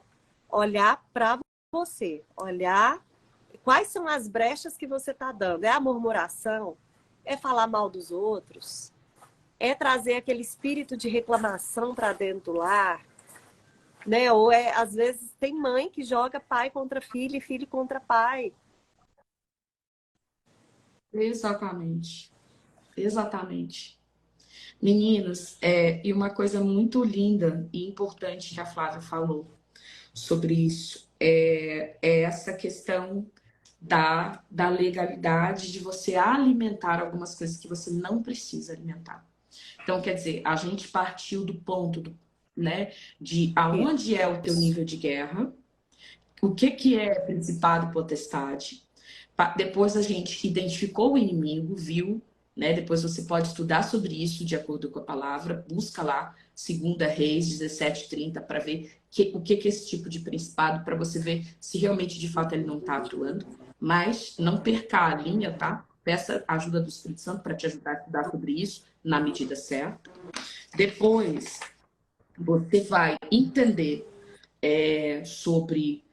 Olhar para você, olhar quais são as brechas que você está dando. É a murmuração? É falar mal dos outros? É trazer aquele espírito de reclamação para dentro do lar? Né? Ou às vezes tem mãe que joga pai contra filho e filho contra pai. Exatamente. Exatamente. Meninas, e uma coisa muito linda e importante que a Flávia falou sobre isso é essa questão da legalidade de você alimentar algumas coisas que você não precisa alimentar. Então, quer dizer, a gente partiu do ponto né, de aonde é o teu nível de guerra, o que é principado e potestade. Depois a gente identificou o inimigo, viu, né? Depois você pode estudar sobre isso de acordo com a palavra, busca lá 2 Reis 17:30 para ver o que é esse tipo de principado, para você ver se realmente de fato ele não está atuando. Mas não perca a linha, tá? Peça a ajuda do Espírito Santo para te ajudar a estudar sobre isso na medida certa. Depois você vai entender sobre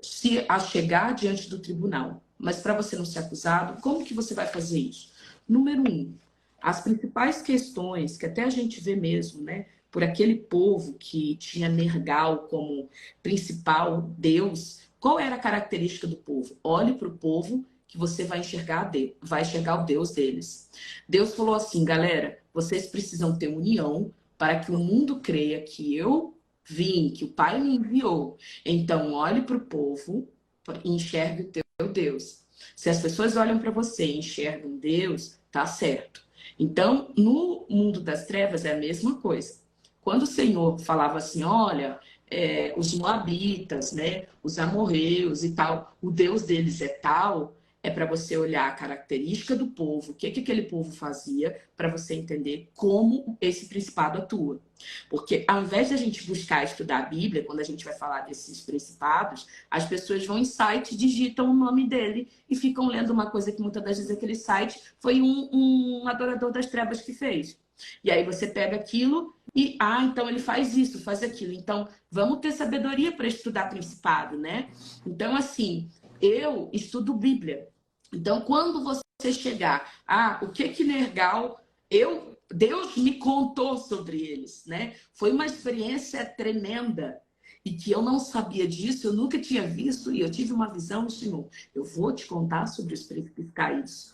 se achegar diante do tribunal. Mas para você não ser acusado, como que você vai fazer isso? Número 1, as principais questões que até a gente vê mesmo, né? Por aquele povo que tinha Nergal como principal Deus, qual era a característica do povo? Olhe para o povo que você vai enxergar o Deus deles. Deus falou assim, galera, vocês precisam ter união para que o mundo creia que eu vim, que o Pai me enviou. Então, olhe para o povo e enxergue o teu Deus. Se as pessoas olham para você e enxergam Deus, tá certo. Então, no mundo das trevas é a mesma coisa. Quando o Senhor falava assim, olha, os moabitas, né, os amorreus e tal, o Deus deles é tal, é para você olhar a característica do povo, o que aquele povo fazia, para você entender como esse principado atua. Porque ao invés de a gente buscar estudar a Bíblia, quando a gente vai falar desses principados, as pessoas vão em site, digitam o nome dele e ficam lendo uma coisa que muitas das vezes aquele site foi um adorador das trevas que fez. E aí você pega aquilo e, então ele faz isso, faz aquilo. Então, vamos ter sabedoria para estudar principado, né? Então, assim, eu estudo Bíblia. Então, quando você chegar, o que Nergal, Deus me contou sobre eles, né? Foi uma experiência tremenda e que eu não sabia disso, eu nunca tinha visto e eu tive uma visão do Senhor. Eu vou te contar sobre os príncipes caídos,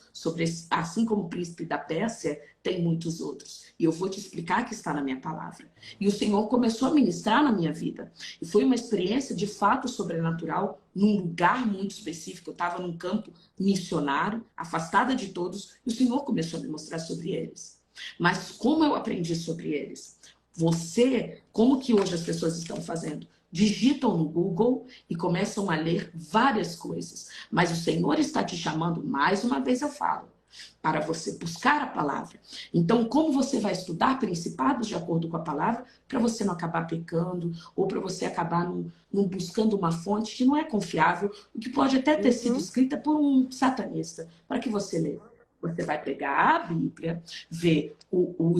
assim como o príncipe da Pérsia, tem muitos outros. E eu vou te explicar que está na minha palavra. E o Senhor começou a ministrar na minha vida. E foi uma experiência de fato sobrenatural, num lugar muito específico. Eu estava num campo missionário, afastada de todos, e o Senhor começou a me mostrar sobre eles. Mas como eu aprendi sobre eles? Como que hoje as pessoas estão fazendo? Digitam no Google e começam a ler várias coisas. Mas o Senhor está te chamando, mais uma vez eu falo, para você buscar a palavra. Então, como você vai estudar principados de acordo com a palavra, para você não acabar pecando, ou para você acabar não buscando uma fonte que não é confiável, o que pode até ter sido escrita por um satanista, para que você leia. Você vai pegar a Bíblia, ver o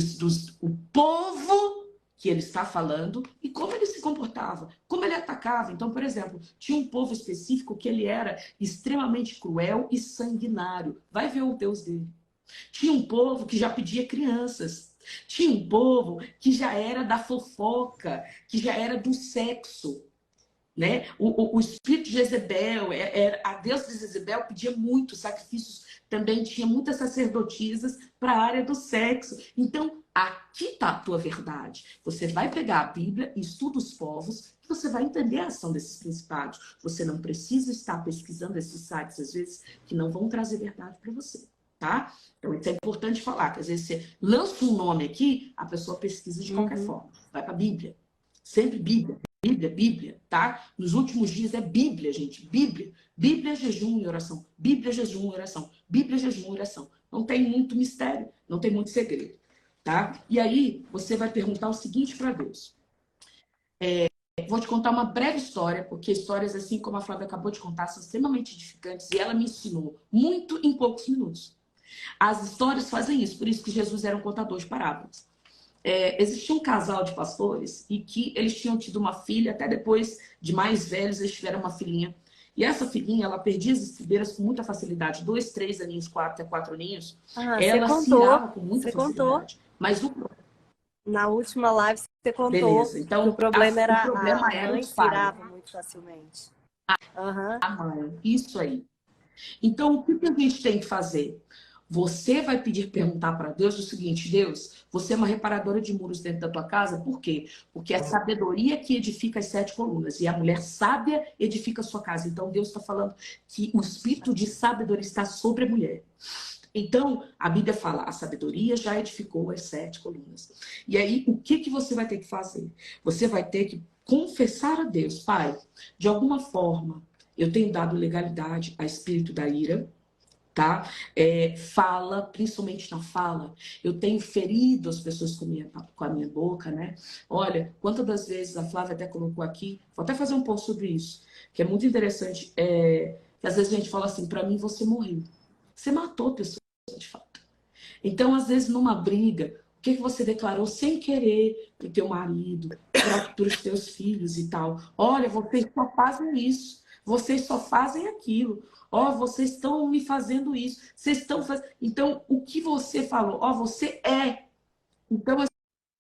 povo que ele está falando e como ele se comportava, como ele atacava. Então, por exemplo, tinha um povo específico que ele era extremamente cruel e sanguinário. Vai ver o Deus dele. Tinha um povo que já pedia crianças. Tinha um povo que já era da fofoca, que já era do sexo. Né? O espírito de Jezebel, a deusa de Jezebel pedia muitos sacrifícios, também tinha muitas sacerdotisas para a área do sexo. Então, aqui está a tua verdade. Você vai pegar a Bíblia e estuda os povos, que você vai entender a ação desses principados. Você não precisa estar pesquisando esses sites, às vezes, que não vão trazer verdade para você. Tá? Então, isso é importante falar, que às vezes você lança um nome aqui, a pessoa pesquisa de qualquer forma. Vai para a Bíblia. Sempre Bíblia. Bíblia, Bíblia, tá? Nos últimos dias é Bíblia, gente. Bíblia. Bíblia, jejum e oração. Bíblia, jejum e oração. Bíblia, jejum e oração. Não tem muito mistério, não tem muito segredo, tá? E aí, você vai perguntar o seguinte para Deus. Vou te contar uma breve história, porque histórias assim como a Flávia acabou de contar são extremamente edificantes e ela me ensinou muito em poucos minutos. As histórias fazem isso, por isso que Jesus era um contador de parábolas. Existia um casal de pastores e que eles tinham tido uma filha, até depois de mais velhos, eles tiveram uma filhinha. E essa filhinha, ela perdia as estribeiras com muita facilidade. 2, 3 aninhos, 4, até 4 aninhos. Ela se irava com muita facilidade. Mas na última live você contou. Beleza. Então, que o problema era a mãe se irava muito facilmente. A mãe, isso aí. Então, o que a gente tem que fazer? Você vai perguntar para Deus o seguinte: Deus, você é uma reparadora de muros dentro da tua casa, por quê? Porque é a sabedoria que edifica as 7 colunas, e a mulher sábia edifica a sua casa. Então, Deus está falando que o espírito de sabedoria está sobre a mulher. Então, a Bíblia fala, a sabedoria já edificou as 7 colunas. E aí, o que você vai ter que fazer? Você vai ter que confessar a Deus: Pai, de alguma forma, eu tenho dado legalidade a espírito da ira, tá? Fala, principalmente na fala, eu tenho ferido as pessoas com a minha boca, né? Olha, quantas das vezes a Flávia até colocou aqui, vou até fazer um post sobre isso, que é muito interessante, que às vezes a gente fala assim: para mim você morreu. Você matou pessoas, de fato. Então, às vezes, numa briga, o que você declarou sem querer para o teu marido, para os teus filhos e tal? Olha, vocês só fazem isso. Vocês só fazem aquilo. Ó, vocês estão me fazendo isso. Vocês estão fazendo. Então, o que você falou? Ó, você é. Então,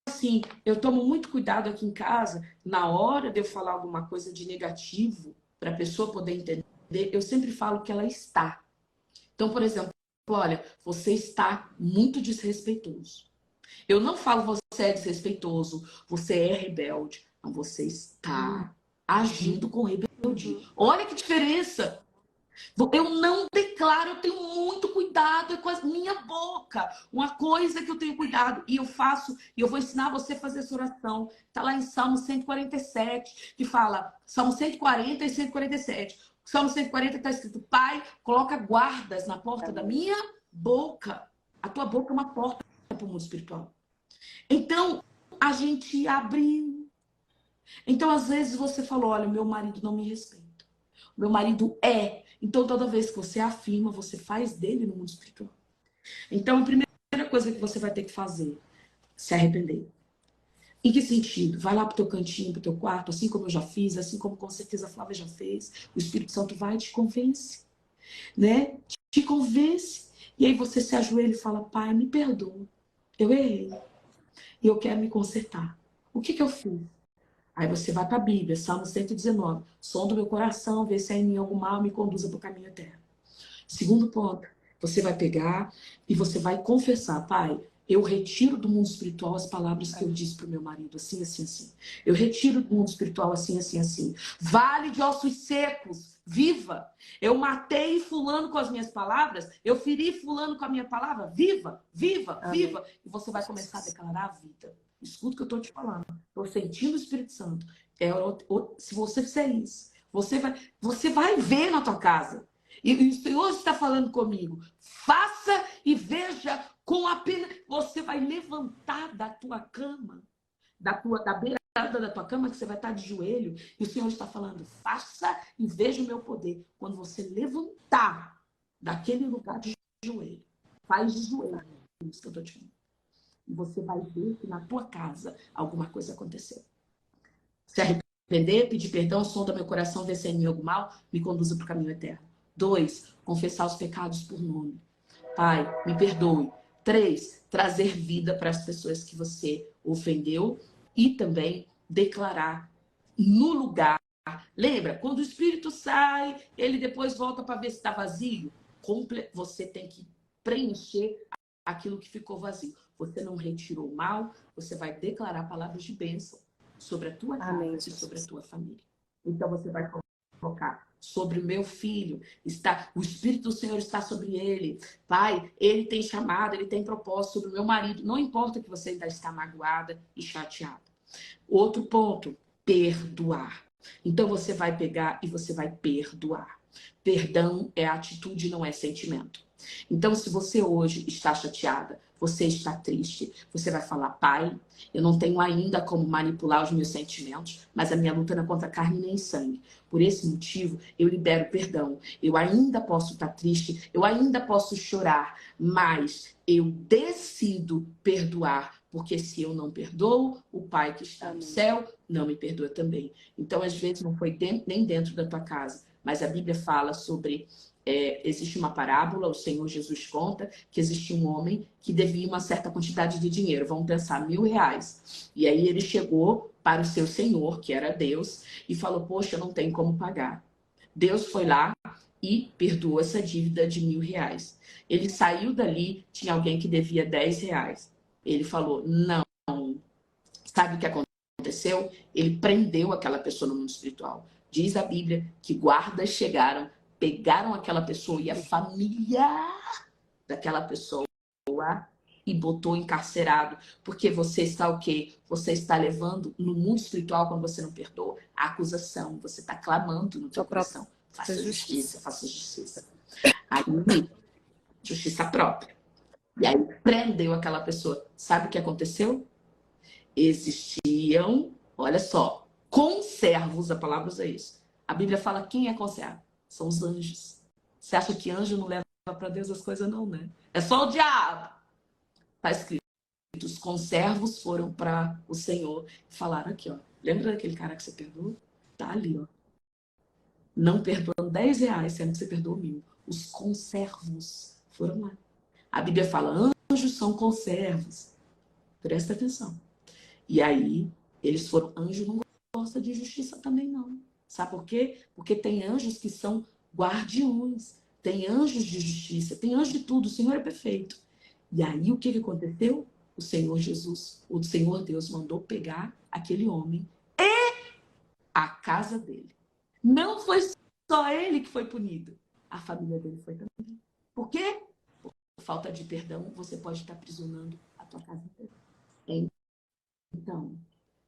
assim, eu tomo muito cuidado aqui em casa, na hora de eu falar alguma coisa de negativo, para a pessoa poder entender, eu sempre falo que ela está. Então, por exemplo, olha, você está muito desrespeitoso. Eu não falo você é desrespeitoso, você é rebelde. Não, você está agindo com rebeldia. Olha que diferença. Eu não declaro, eu tenho muito cuidado com a minha boca. Uma coisa que eu tenho cuidado, e eu faço, e eu vou ensinar você a fazer essa oração. Está lá em Salmo 147, que fala, Salmo 140 e 147. Salmo 140 está escrito: Pai, coloca guardas na porta da minha boca. A tua boca é uma porta para o mundo espiritual. Então, a gente abriu. Então, às vezes você falou: olha, meu marido não me respeita. Meu marido é. Então, toda vez que você afirma, você faz dele no mundo espiritual. Então, a primeira coisa que você vai ter que fazer: se arrepender. Em que sentido? Vai lá pro teu cantinho, pro teu quarto, assim como eu já fiz, assim como com certeza a Flávia já fez. O Espírito Santo vai e te convence, né? Te convence. E aí você se ajoelha e fala: Pai, me perdoa. Eu errei. E eu quero me consertar. O que eu fiz? Aí você vai para a Bíblia, Salmo 119. Sonda o meu coração, vê se há em mim algum mal, me conduza para o caminho eterno. Segundo ponto, você vai pegar e você vai confessar: Pai, eu retiro do mundo espiritual as palavras que eu disse para o meu marido, assim, assim, assim. Eu retiro do mundo espiritual assim, assim, assim. Vale de ossos secos, viva. Eu matei fulano com as minhas palavras, eu feri fulano com a minha palavra, viva, viva, Amém. viva. E você vai começar a declarar a vida. Escuta o que eu estou te falando. Estou sentindo o Espírito Santo. Se você fizer isso, você vai ver na tua casa. E o Senhor está falando comigo: faça e veja com a pena. Você vai levantar da tua cama, da beirada da tua cama, que você vai estar de joelho, e o Senhor está falando: faça e veja o meu poder. Quando você levantar daquele lugar de joelho, faz de joelho. É isso que eu estou te falando. E você vai ver que na tua casa alguma coisa aconteceu. Se arrepender, pedir perdão, sonda meu coração, ver se é em mim algum mal, me conduza para o caminho eterno. 2, confessar os pecados por nome. Pai, me perdoe. 3, trazer vida para as pessoas que você ofendeu e também declarar no lugar. Lembra? Quando o espírito sai, ele depois volta para ver se está vazio. Você tem que preencher aquilo que ficou vazio. Você não retirou o mal, você vai declarar palavras de bênção sobre a tua casa e sobre a tua família. Então você vai colocar sobre o meu filho, o Espírito do Senhor está sobre ele. Pai, ele tem chamado, ele tem propósito sobre o meu marido. Não importa que você ainda está magoada e chateada. Outro ponto, perdoar. Então você vai pegar e você vai perdoar. Perdão é atitude, não é sentimento. Então, se você hoje está chateada, você está triste, você vai falar: Pai, eu não tenho ainda como manipular os meus sentimentos, mas a minha luta não é contra carne nem sangue. Por esse motivo, eu libero perdão. Eu ainda posso estar triste, eu ainda posso chorar, mas eu decido perdoar, porque se eu não perdoo, o Pai que está no céu não me perdoa também. Então, às vezes, não foi nem dentro da tua casa, mas a Bíblia fala sobre... existe uma parábola, o Senhor Jesus conta que existia um homem que devia uma certa quantidade de dinheiro, vamos pensar, R$1.000. E aí ele chegou para o seu Senhor, que era Deus, e falou: poxa, eu não tenho como pagar. Deus foi lá e perdoou essa dívida de R$1.000. Ele saiu dali, tinha alguém que devia R$10. Ele falou: não. Sabe o que aconteceu? Ele prendeu aquela pessoa no mundo espiritual. Diz a Bíblia que guardas chegaram, pegaram aquela pessoa e a família daquela pessoa e botou encarcerado. Porque você está o quê? Você está levando no mundo espiritual, quando você não perdoa, a acusação. Você está clamando no teu coração: faça justiça, faça justiça. Aí, justiça própria. E aí prendeu aquela pessoa. Sabe o que aconteceu? Existiam, olha só, conservos, a palavra usa isso. A Bíblia fala: quem é conservo? São os anjos. Você acha que anjo não leva para Deus as coisas? Não, né? É só o diabo. Está escrito: os conservos foram para o Senhor e falaram aqui, ó. Lembra daquele cara que você perdoou? Tá ali, ó. Não perdoando R$10, sendo que você perdoou 1.000. Os conservos foram lá. A Bíblia fala: anjos são conservos. Presta atenção. E aí, eles foram... Anjo não gosta de justiça também, não. Sabe por quê? Porque tem anjos que são guardiões. Tem anjos de justiça. Tem anjo de tudo. O Senhor é perfeito. E aí, o que aconteceu? O Senhor Jesus, o Senhor Deus, mandou pegar aquele homem e a casa dele. Não foi só ele que foi punido. A família dele foi também. Por quê? Por falta de perdão, você pode estar aprisionando a tua casa inteira. Então,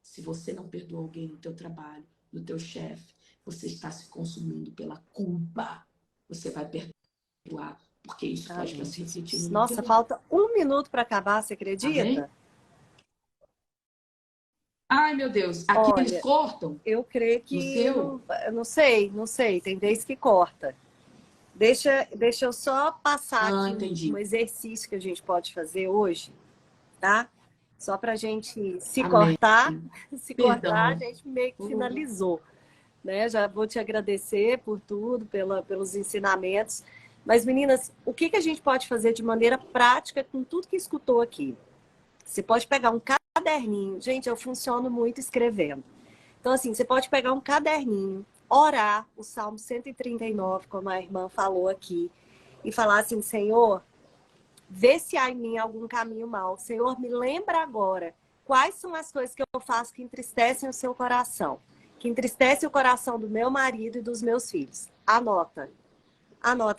se você não perdoa alguém no teu trabalho, no teu chefe, você está se consumindo pela culpa. Você vai perdoar, porque isso pode estar se refletindo no Nossa, teu falta 1 minuto para acabar, você acredita? Amém? Ai, meu Deus, aqui Olha, eles cortam? Eu creio que... No seu? Eu não sei, tem vez que corta. Deixa eu só passar aqui Entendi. um exercício que a gente pode fazer hoje, tá? Só pra gente se Amém. cortar, Perdão. a gente meio que finalizou, né? Já vou te agradecer por tudo, pelos ensinamentos. Mas, meninas, o que a gente pode fazer de maneira prática com tudo que escutou aqui? Você pode pegar um caderninho. Gente, eu funciono muito escrevendo. Então, assim, você pode pegar um caderninho, orar o Salmo 139, como a irmã falou aqui, e falar assim: Senhor, vê se há em mim algum caminho mau. Senhor, me lembra agora quais são as coisas que eu faço que entristecem o seu coração, que entristecem o coração do meu marido e dos meus filhos. Anota.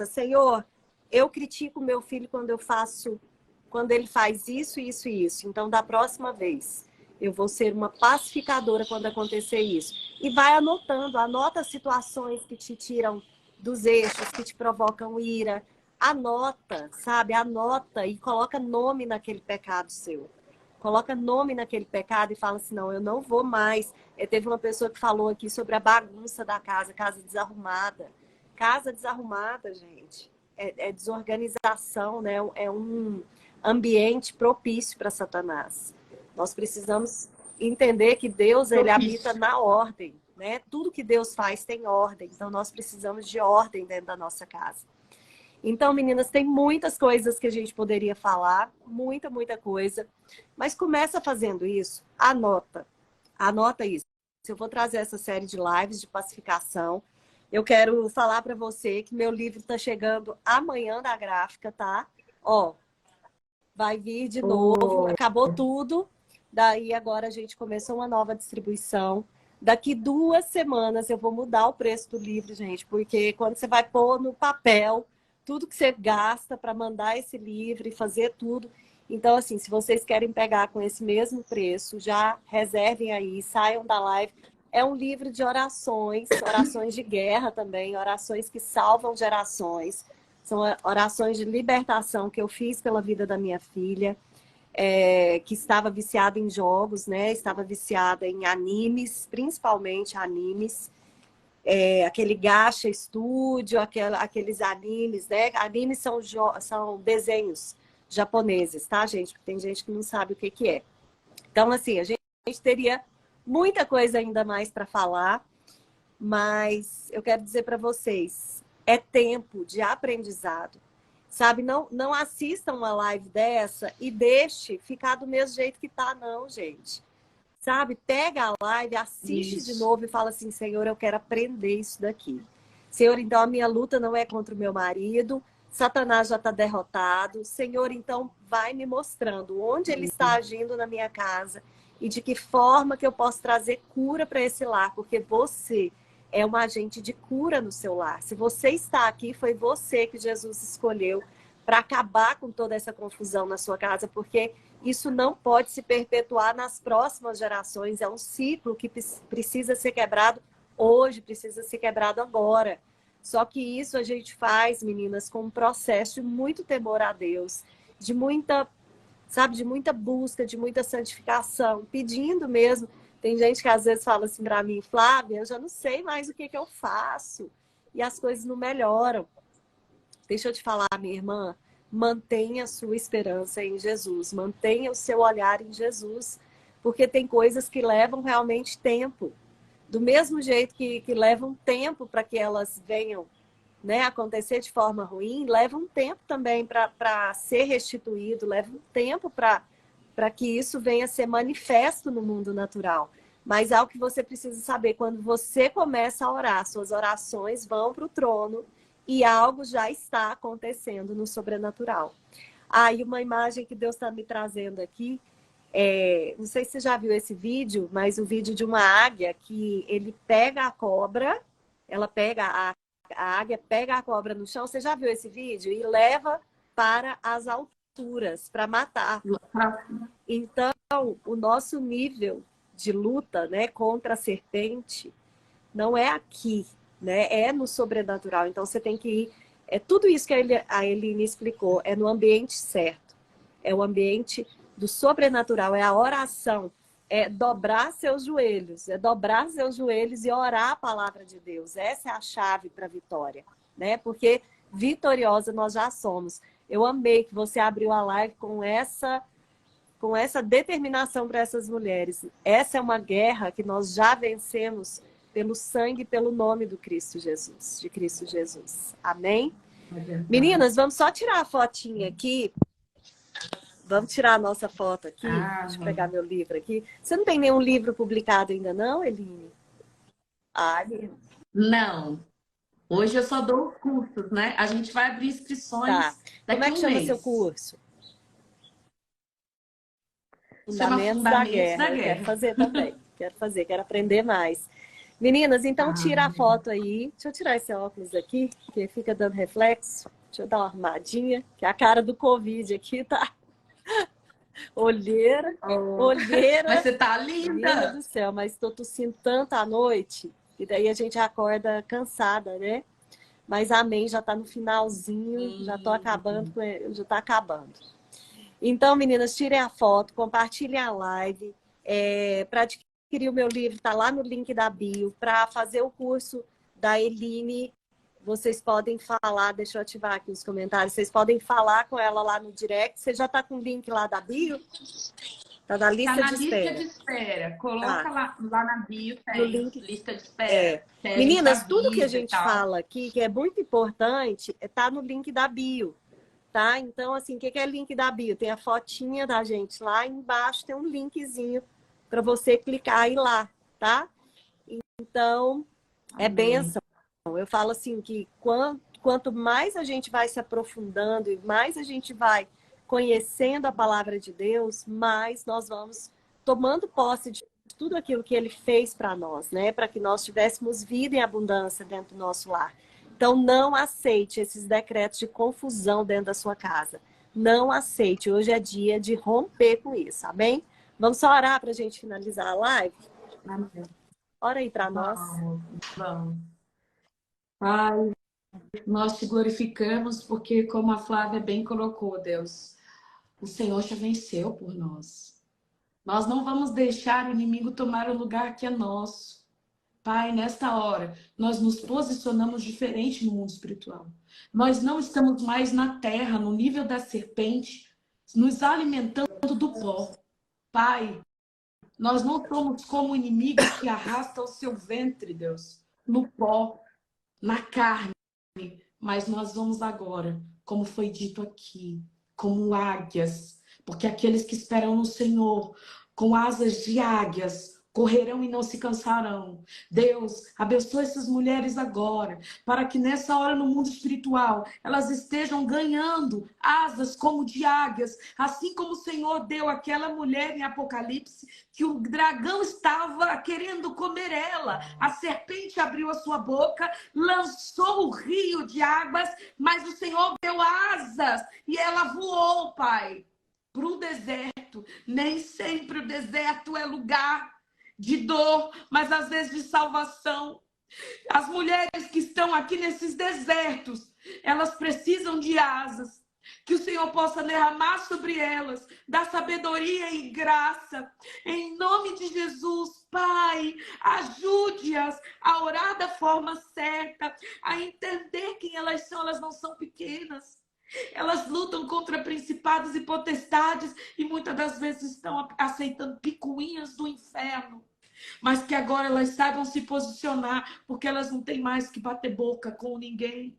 Senhor, eu critico meu filho quando ele faz isso, isso e isso. Então, da próxima vez, eu vou ser uma pacificadora quando acontecer isso. E vai anotando, anota situações que te tiram dos eixos, que te provocam ira. Anota, sabe? Anota e coloca nome naquele pecado seu. Coloca nome naquele pecado e fala assim: não, eu não vou mais. Teve uma pessoa que falou aqui sobre a bagunça da casa desarrumada. Casa desarrumada, gente, é desorganização, né? É um ambiente propício para Satanás. Nós precisamos entender que Deus, ele habita na ordem, né? Tudo que Deus faz tem ordem. Então, nós precisamos de ordem dentro da nossa casa. Então, meninas, tem muitas coisas que a gente poderia falar, muita coisa. Mas começa fazendo isso, anota isso. Eu vou trazer essa série de lives de pacificação. Eu quero falar para você que meu livro está chegando amanhã na gráfica, tá? Ó, vai vir de novo, acabou tudo. Daí agora a gente começou uma nova distribuição. Daqui 2 semanas eu vou mudar o preço do livro, gente, porque quando você vai pôr no papel tudo que você gasta para mandar esse livro e fazer tudo. Então, assim, se vocês querem pegar com esse mesmo preço, já reservem aí, saiam da live. É um livro de orações, orações de guerra também, orações que salvam gerações. São orações de libertação que eu fiz pela vida da minha filha, que estava viciada em jogos, né? Estava viciada em animes, principalmente animes. Aquele Gacha Studio, aqueles animes, né? Animes são desenhos japoneses, tá, gente? Porque tem gente que não sabe o que que é. Então, assim, a gente teria muita coisa ainda mais para falar, mas eu quero dizer para vocês, é tempo de aprendizado, sabe? Não assistam uma live dessa e deixe ficar do mesmo jeito que tá, não, gente. Sabe? Pega a live, assiste de novo e fala assim, Senhor, eu quero aprender isso daqui. Senhor, então a minha luta não é contra o meu marido, Satanás já está derrotado. Senhor, então vai me mostrando onde ele está agindo na minha casa e de que forma que eu posso trazer cura para esse lar, porque você é um agente de cura no seu lar. Se você está aqui, foi você que Jesus escolheu para acabar com toda essa confusão na sua casa, porque isso não pode se perpetuar nas próximas gerações. É um ciclo que precisa ser quebrado hoje, precisa ser quebrado agora. Só que isso a gente faz, meninas, com um processo de muito temor a Deus, de muita, sabe, de muita busca, de muita santificação, pedindo mesmo. Tem gente que às vezes fala assim para mim, Flávia, eu já não sei mais o que eu faço. E as coisas não melhoram. Deixa eu te falar, minha irmã, mantenha a sua esperança em Jesus, mantenha o seu olhar em Jesus, porque tem coisas que levam realmente tempo. Do mesmo jeito que levam tempo para que elas venham, né, acontecer de forma ruim, leva um tempo também para ser restituído, leva um tempo para que isso venha a ser manifesto no mundo natural. Mas algo que você precisa saber, quando você começa a orar, suas orações vão para o trono, e algo já está acontecendo no sobrenatural. E uma imagem que Deus está me trazendo aqui, não sei se você já viu esse vídeo, mas o vídeo de uma águia que ele pega a cobra, ela pega a águia, pega a cobra no chão, você já viu esse vídeo? E leva para as alturas, para matar. Então, o nosso nível de luta, né, contra a serpente não é aqui, né? É no sobrenatural. Então você tem que ir. É tudo isso que a Eline explicou. É no ambiente certo. É o ambiente do sobrenatural. É a oração. É dobrar seus joelhos. É dobrar seus joelhos e orar a palavra de Deus. Essa é a chave para a vitória, né? Porque vitoriosa nós já somos. Eu amei que você abriu a live com essa determinação para essas mulheres. Essa é uma guerra que nós já vencemos pelo sangue e pelo nome do Cristo Jesus, de Cristo Jesus. Amém? Meninas, vamos só tirar a fotinha aqui. Vamos tirar a nossa foto aqui. Deixa eu pegar meu livro aqui. Você não tem nenhum livro publicado ainda não, Eline? Não. Hoje eu só dou cursos, né? A gente vai abrir inscrições Como é que chama seu curso? Fundamentos da Guerra. Eu quero fazer também. Quero aprender mais. Meninas, então tira a foto aí. Deixa eu tirar esse óculos aqui, que fica dando reflexo. Deixa eu dar uma armadinha, que é a cara do Covid aqui, tá? Olheira. Mas você tá linda! Meu Deus do céu, mas estou tossindo tanto à noite, e daí a gente acorda cansada, né? Mas amém, já tá no finalzinho, já tô acabando, já tá acabando. Então, meninas, tirem a foto, compartilhem a live. Para adquirir o meu livro, tá lá no link da bio. Para fazer o curso da Eline, vocês podem falar, deixa eu ativar aqui os comentários, vocês podem falar com ela lá no direct. Você já tá com o link lá da bio? Tá na Tá lista na de lista de espera. espera. Coloca Tá. lá na bio, No tem link. lista de É. espera. Pede Meninas, tudo que a avisa e gente tal. fala aqui, que é muito importante, tá no link da bio, tá? Então, assim, o que é link da bio? Tem a fotinha da gente lá embaixo, tem um linkzinho para você clicar e ir lá, tá? Então, é Amém. bênção. Eu falo assim que quanto mais a gente vai se aprofundando e mais a gente vai conhecendo a palavra de Deus, mais nós vamos tomando posse de tudo aquilo que Ele fez para nós, né? Para que nós tivéssemos vida em abundância dentro do nosso lar. Então, não aceite esses decretos de confusão dentro da sua casa. Não aceite. Hoje é dia de romper com isso, amém? Vamos só orar para a gente finalizar a live? Amém. Ora aí para nós. Vamos. Pai, nós te glorificamos porque, como a Flávia bem colocou, Deus, o Senhor já venceu por nós. Nós não vamos deixar o inimigo tomar o lugar que é nosso. Pai, nesta hora, nós nos posicionamos diferente no mundo espiritual. Nós não estamos mais na terra, no nível da serpente, nos alimentando do pó. Pai, nós não somos como o inimigo que arrasta o seu ventre, Deus, no pó, na carne. Mas nós vamos agora, como foi dito aqui, como águias, porque aqueles que esperam no Senhor, com asas de águias, correrão e não se cansarão. Deus, abençoe essas mulheres agora, para que nessa hora no mundo espiritual, elas estejam ganhando asas como de águias, assim como o Senhor deu àquela mulher em Apocalipse, que o dragão estava querendo comer ela. A serpente abriu a sua boca, lançou o rio de águas, mas o Senhor deu asas e ela voou, Pai, para o deserto. Nem sempre o deserto é lugar de dor, mas às vezes de salvação. As mulheres que estão aqui nesses desertos, elas precisam de asas. Que o Senhor possa derramar sobre elas da sabedoria e graça. Em nome de Jesus, Pai, ajude-as a orar da forma certa, a entender quem elas são. Elas não são pequenas. Elas lutam contra principados e potestades e muitas das vezes estão aceitando picuinhas do inferno. Mas que agora elas saibam se posicionar, porque elas não têm mais que bater boca com ninguém.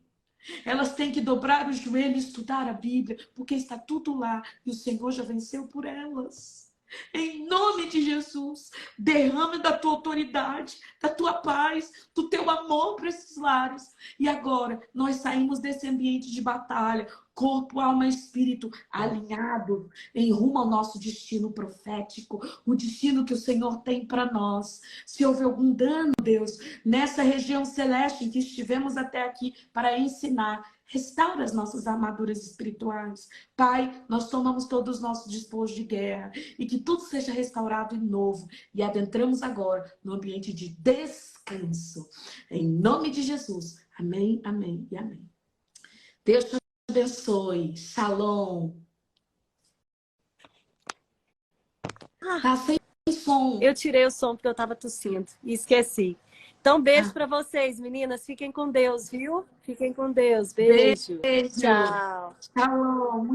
Elas têm que dobrar o joelho e estudar a Bíblia, porque está tudo lá e o Senhor já venceu por elas. Em nome de Jesus, derrame da tua autoridade, da tua paz, do teu amor para esses lares. E agora nós saímos desse ambiente de batalha, corpo, alma e espírito alinhado em rumo ao nosso destino profético, o destino que o Senhor tem para nós. Se houve algum dano, Deus, nessa região celeste em que estivemos até aqui para ensinar, restaura as nossas armaduras espirituais. Pai, nós tomamos todos os nossos despojos de guerra e que tudo seja restaurado e novo. E adentramos agora no ambiente de descanso. Em nome de Jesus. Amém, amém e amém. Deus te abençoe. Shalom. Tá sem som. Eu tirei o som porque eu estava tossindo e esqueci. Então, beijo para vocês, meninas. Fiquem com Deus, viu? Fiquem com Deus. Beijo. Beijo. Tchau. Shalom.